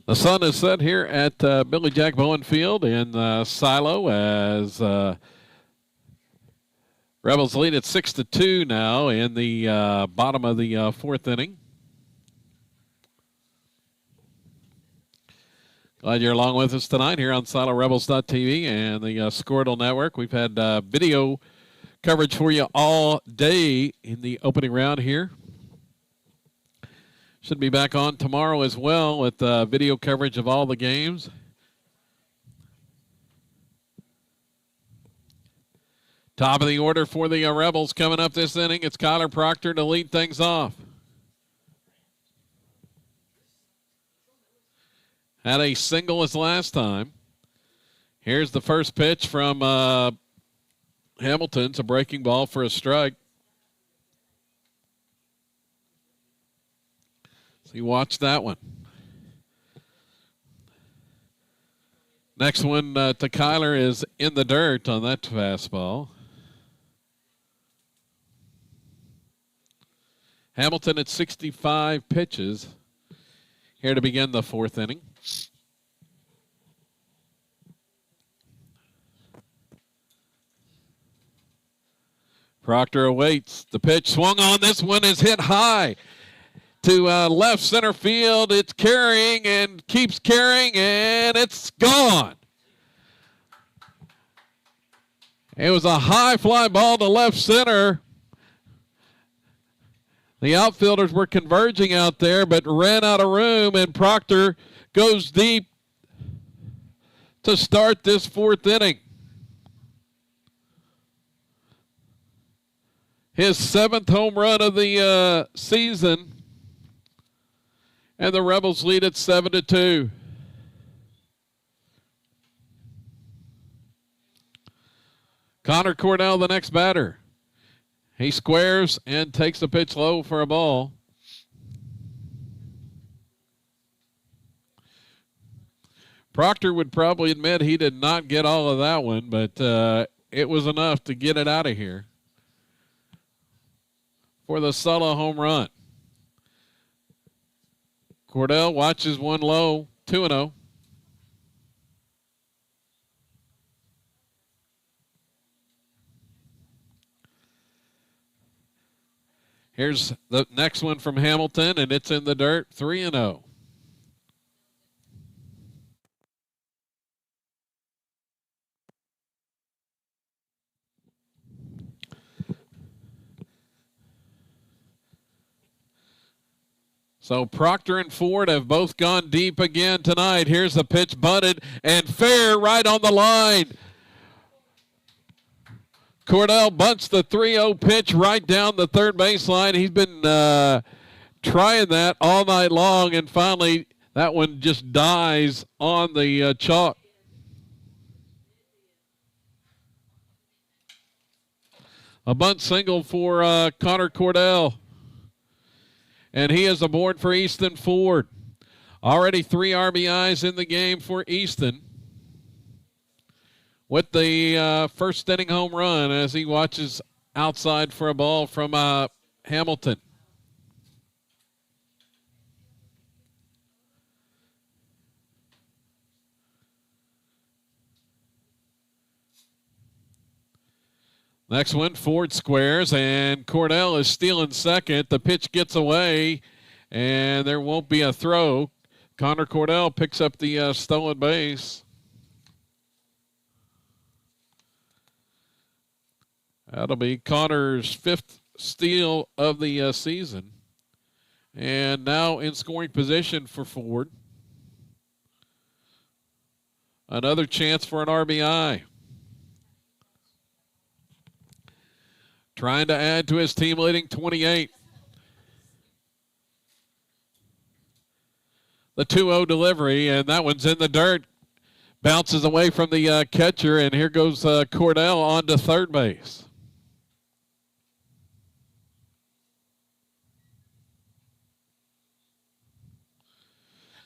The sun is set here at Billy Jack Bowen Field in Silo as Rebels lead at 6-2 now in the bottom of the 4th inning. Glad you're along with us tonight here on SiloRebels.tv and the Squirtle Network. We've had video coverage for you all day in the opening round here. Should be back on tomorrow as well with video coverage of all the games. Top of the order for the Rebels coming up this inning. It's Kyler Proctor to lead things off. Had a single as last time. Here's the first pitch from Hamilton. It's a breaking ball for a strike. So you watch that one. Next one to Kyler is in the dirt on that fastball. Hamilton at 65 pitches here to begin the 4th inning. Proctor awaits. The pitch swung on. This one is hit high to left center field. It's carrying and keeps carrying, and it's gone. It was a high fly ball to left center. The outfielders were converging out there, but ran out of room, and Proctor goes deep to start this 4th inning. His 7th home run of the season. And the Rebels lead at 7-2. Connor Cordell, the next batter. He squares and takes the pitch low for a ball. Proctor would probably admit he did not get all of that one, but it was enough to get it out of here for the Sulla home run. Cordell watches one low, 2-0. Here's the next one from Hamilton, and it's in the dirt, 3-0. So Proctor and Ford have both gone deep again tonight. Here's the pitch bunted and fair right on the line. Cordell bunts the 3-0 pitch right down the third baseline. He's been trying that all night long, and finally that one just dies on the chalk. A bunt single for Connor Cordell. And he is aboard for Easton Ford. Already 3 RBIs in the game for Easton, with the first inning home run as he watches outside for a ball from Hamilton. Next one, Ford squares, and Cordell is stealing second. The pitch gets away, and there won't be a throw. Connor Cordell picks up the stolen base. That'll be Connor's 5th steal of the season. And now in scoring position for Ford. Another chance for an RBI. Trying to add to his team leading 28. The 2-0 delivery, and that one's in the dirt. Bounces away from the catcher, and here goes Cordell on to third base.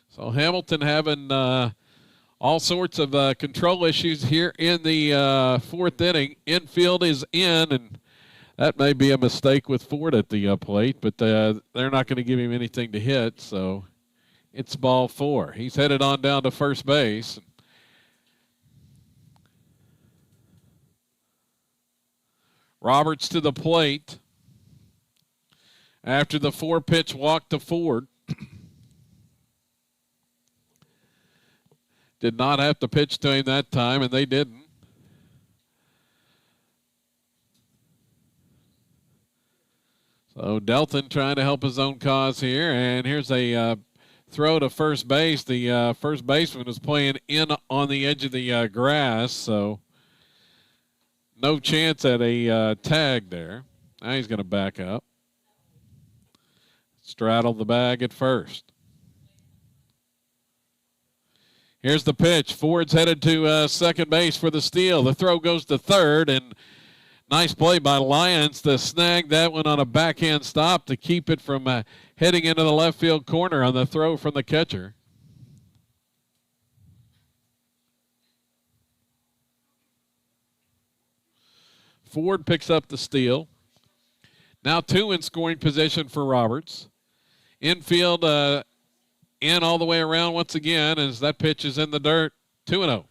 So Hamilton having all sorts of control issues here in the 4th inning. Infield is in, and that may be a mistake with Ford at the plate, but they're not going to give him anything to hit, so it's ball 4. He's headed on down to first base. Roberts to the plate after the 4-pitch walk to Ford. Did not have to pitch to him that time, and they didn't. So Delton trying to help his own cause here, and here's a throw to first base. The first baseman is playing in on the edge of the grass, so no chance at a tag there. Now he's going to back up. Straddle the bag at first. Here's the pitch. Ford's headed to second base for the steal. The throw goes to third, and nice play by Lyons to snag that one on a backhand stop to keep it from heading into the left field corner on the throw from the catcher. Ford picks up the steal. Now 2 in scoring position for Roberts. Infield in all the way around once again as that pitch is in the dirt. 2-0.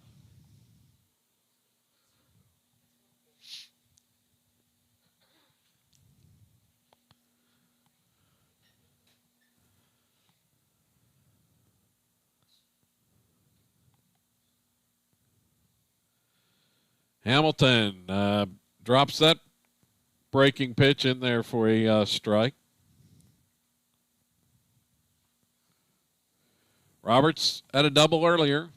Hamilton drops that breaking pitch in there for a strike. Roberts had a double earlier.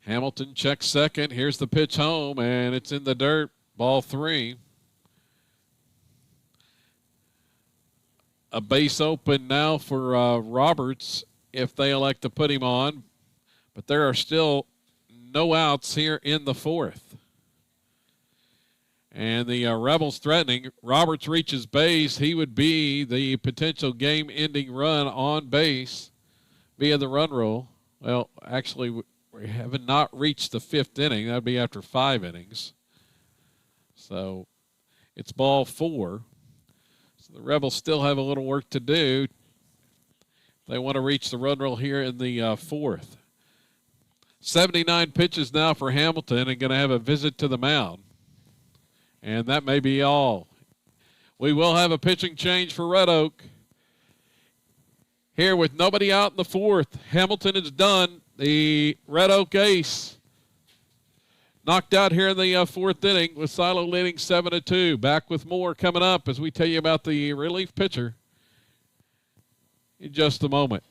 Hamilton checks second. Here's the pitch home, and it's in the dirt. Ball 3. A base open now for Roberts if they elect to put him on. But there are still no outs here in the 4th. And the Rebels threatening. Roberts reaches base. He would be the potential game-ending run on base via the run rule. Well, actually, we have not reached the 5th inning. That would be after 5 innings. So it's ball 4. So the Rebels still have a little work to do. They want to reach the run rule here in the 4th. 79 pitches now for Hamilton and going to have a visit to the mound. And that may be all. We will have a pitching change for Red Oak. Here with nobody out in the 4th, Hamilton is done. The Red Oak ace knocked out here in the 4th inning with Silo leading 7-2. Back with more coming up as we tell you about the relief pitcher in just a moment.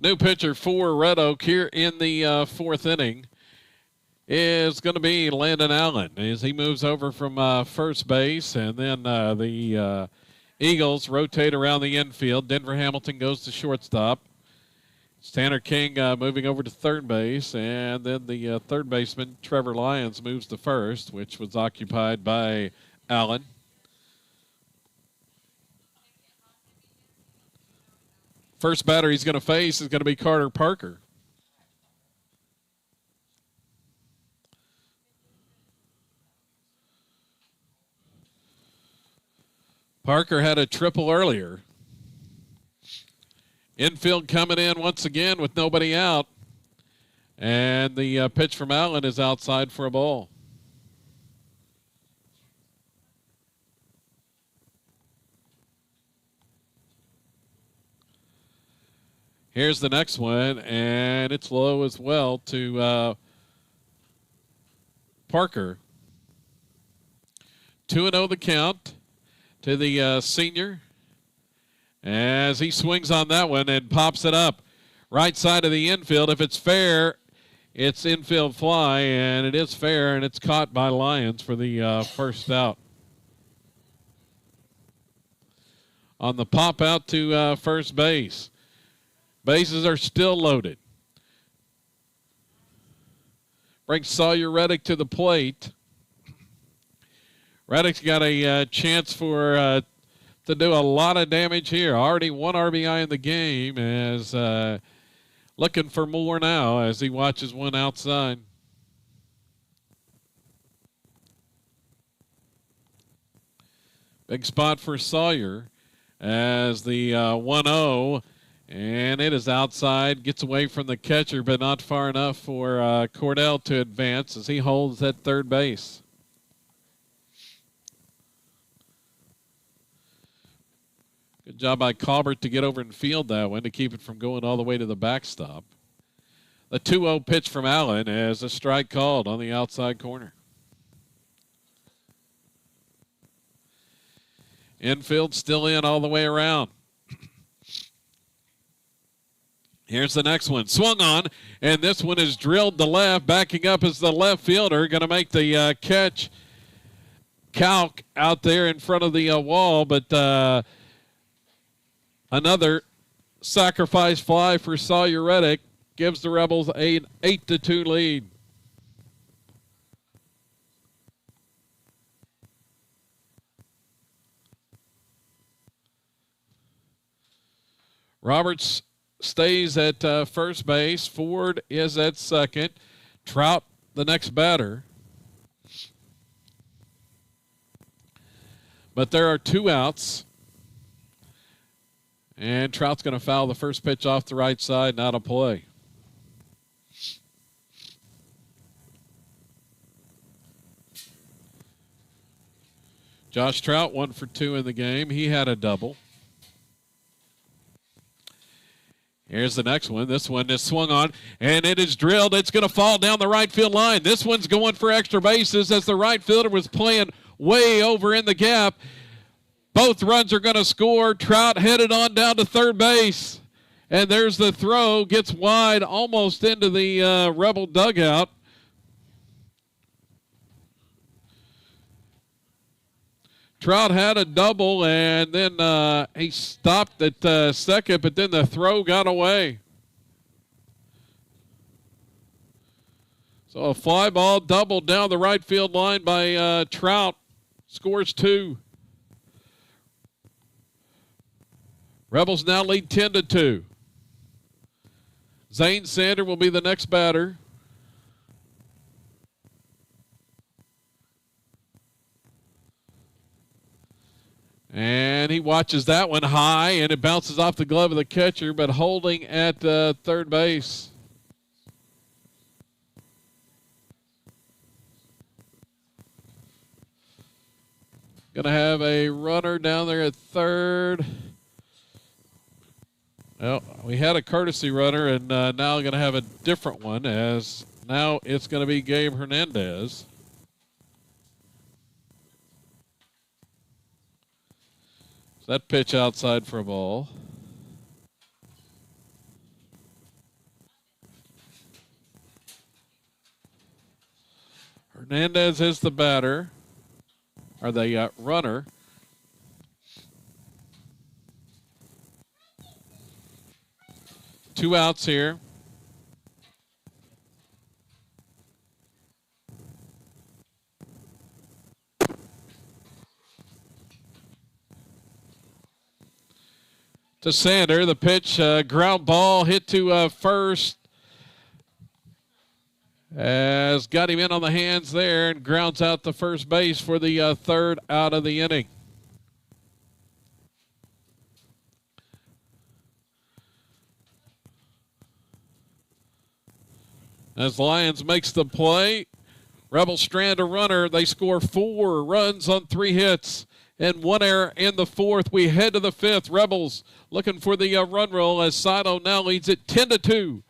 New pitcher for Red Oak here in the 4th inning is going to be Landon Allen as he moves over from first base, and then the Eagles rotate around the infield. Denver Hamilton goes to shortstop. It's Tanner King moving over to third base, and then the third baseman, Trevor Lyons, moves to first, which was occupied by Allen. First batter he's going to face is going to be Carter Parker. Parker had a triple earlier. Infield coming in once again with nobody out. And the pitch from Allen is outside for a ball. Here's the next one, and it's low as well to Parker. 2-0 the count to the senior as he swings on that one and pops it up. Right side of the infield. If it's fair, it's infield fly, and it is fair, and it's caught by Lyons for the first out. On the pop out to first base. Bases are still loaded. Brings Sawyer Reddick to the plate. Reddick's got a chance for to do a lot of damage here. Already 1 RBI in the game, as looking for more now as he watches one outside. Big spot for Sawyer as the 1-0. And it is outside, gets away from the catcher, but not far enough for Cordell to advance as he holds at third base. Good job by Colbert to get over and field that one to keep it from going all the way to the backstop. The 2-0 pitch from Allen as a strike called on the outside corner. Infield still in all the way around. Here's the next one. Swung on, and this one is drilled to left. Backing up is the left fielder. Going to make the catch. Kalk out there in front of the wall, but another sacrifice fly for Sawyer Reddick gives the Rebels an 8-2 lead. Roberts stays at first base. Ford is at second. Trout, the next batter. But there are 2 outs. And Trout's going to foul the first pitch off the right side, not a play. Josh Trout 1 for 2 in the game. He had a double. Here's the next one. This one is swung on, and it is drilled. It's going to fall down the right field line. This one's going for extra bases as the right fielder was playing way over in the gap. Both runs are going to score. Trout headed on down to third base. And there's the throw. Gets wide almost into the Rebel dugout. Trout had a double, and then he stopped at second, but then the throw got away. So a fly ball double down the right field line by Trout. Scores 2. Rebels now lead 10-2. Zane Sander will be the next batter. And he watches that one high, and it bounces off the glove of the catcher, but holding at third base. Going to have a runner down there at third. Well, we had a courtesy runner, and now going to have a different one, as now it's going to be Gabe Hernandez. So that pitch outside for a ball. Hernandez is the batter, or the runner. Two outs here. To Sander, the pitch, ground ball hit to first. As got him in on the hands there and grounds out the first base for the third out of the inning. As Lyons makes the play, Rebels strand a runner. They score 4 runs on 3 hits and 1 error in the 4th. We head to the 5th. Rebels looking for the run roll as Saito now leads it 10-2.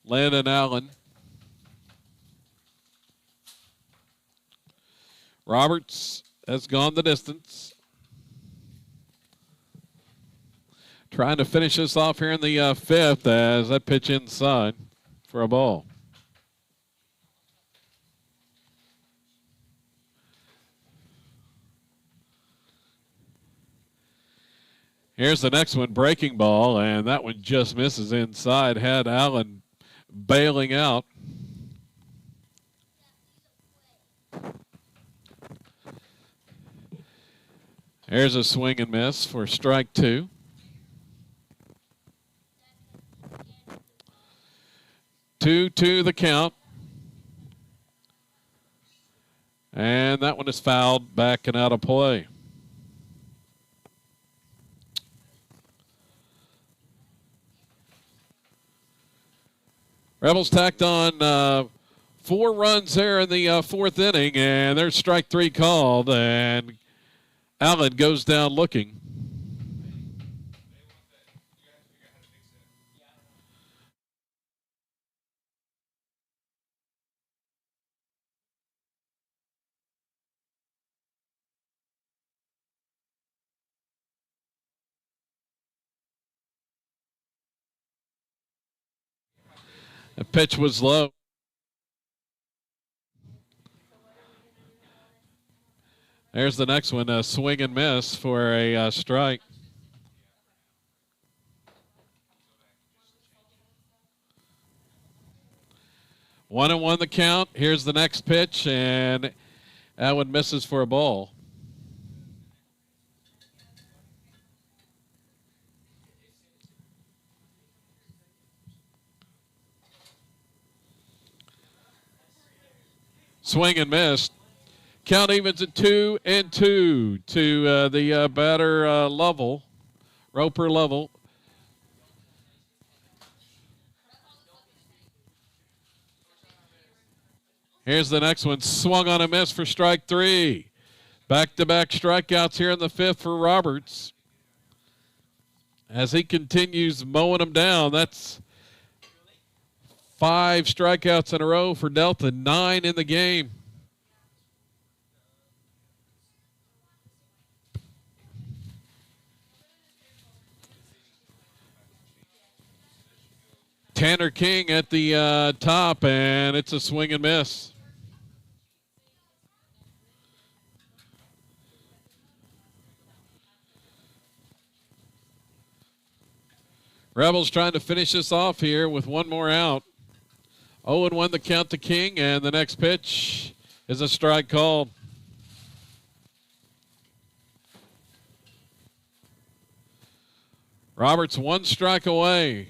Landon Allen. Roberts has gone the distance. Trying to finish this off here in the 5th as that pitch inside for a ball. Here's the next one, breaking ball, and that one just misses inside. Had Allen bailing out. There's a swing and miss for strike 2. Two the count. And that one is fouled back and out of play. Rebels tacked on 4 runs there in the 4th inning, and there's strike 3 called, and Allen goes down looking. The pitch was low. There's the next one, a swing and miss for a strike. One and one the count. Here's the next pitch, and that one misses for a ball. Swing and miss. Count evens at 2-2 to the batter Lovell, Roper Lovell. Here's the next one. Swung on a miss for strike 3. Back-to-back strikeouts here in the 5th for Roberts. As he continues mowing them down, that's 5 strikeouts in a row for Delta, 9 in the game. Tanner King at the top, and it's a swing and miss. Rebels trying to finish this off here with one more out. 0-1 the count to King, and the next pitch is a strike called. Roberts 1 strike away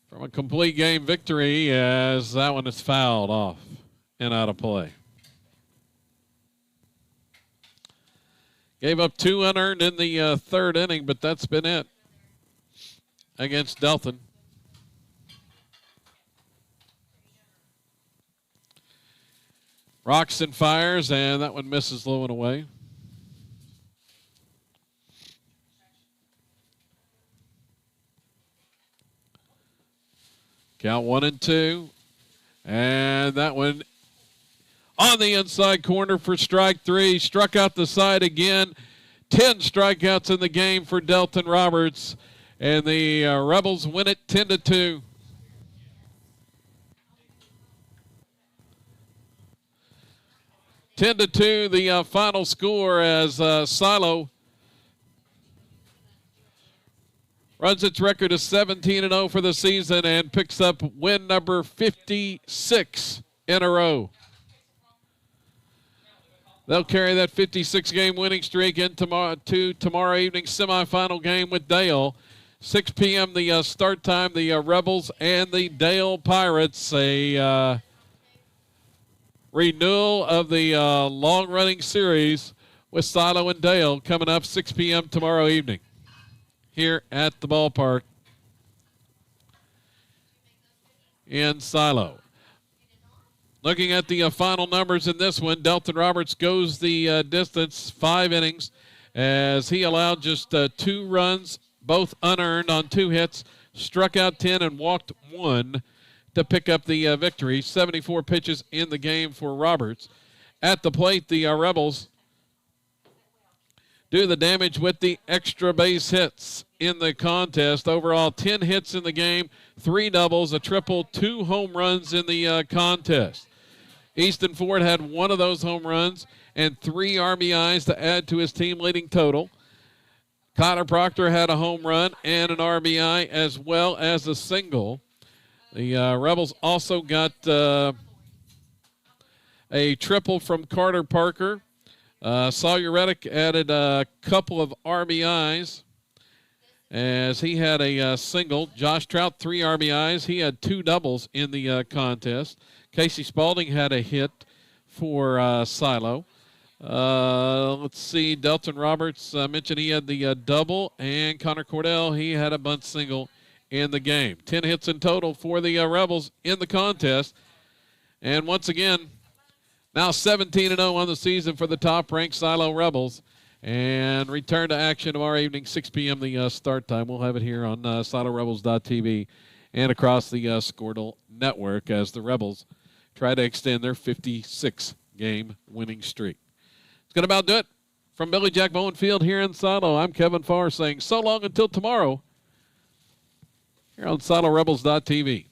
from a complete game victory, as that one is fouled off and out of play. Gave up 2 unearned in the 3rd inning, but that's been it against Delton. Roxton fires, and that one misses low and away. Count 1-2. And that one on the inside corner for strike 3. Struck out the side again. 10 strikeouts in the game for Delton Roberts. And the Rebels win it 10-2. The final score, as Silo runs its record to 17-0 for the season and picks up win number 56 in a row. They'll carry that 56-game winning streak in tomorrow evening's semifinal game with Dale. 6 p.m. the start time. The Rebels and the Dale Pirates. A renewal of the long-running series with Silo and Dale coming up 6 p.m. tomorrow evening here at the ballpark in Silo. Looking at the final numbers in this one, Delton Roberts goes the distance, 5 innings, as he allowed just 2 runs, both unearned on 2 hits, struck out 10 and walked 1 to pick up the victory. 74 pitches in the game for Roberts. At the plate, the Rebels do the damage with the extra base hits in the contest. Overall, 10 hits in the game, 3 doubles, a triple, 2 home runs in the contest. Easton Ford had 1 of those home runs and 3 RBIs to add to his team-leading total. Connor Proctor had a home run and an RBI as well as a single. The Rebels also got a triple from Carter Parker, Sawyer Reddick added a couple of RBIs as he had a single. Josh Trout, 3 RBIs. He had 2 doubles in the contest. Casey Spaulding had a hit for Silo. Let's see. Delton Roberts mentioned he had the double. And Connor Cordell, he had a bunt single in the game. 10 hits in total for the Rebels in the contest. And once again, now 17-0 on the season for the top-ranked Silo Rebels. And return to action tomorrow evening, 6 p.m. the start time. We'll have it here on SiloRebels.tv and across the Squirtle Network as the Rebels try to extend their 56-game winning streak. It's going to about do it. From Billy Jack Bowen Field here in Silo, I'm Kevin Farr saying so long until tomorrow here on SiloRebels.tv.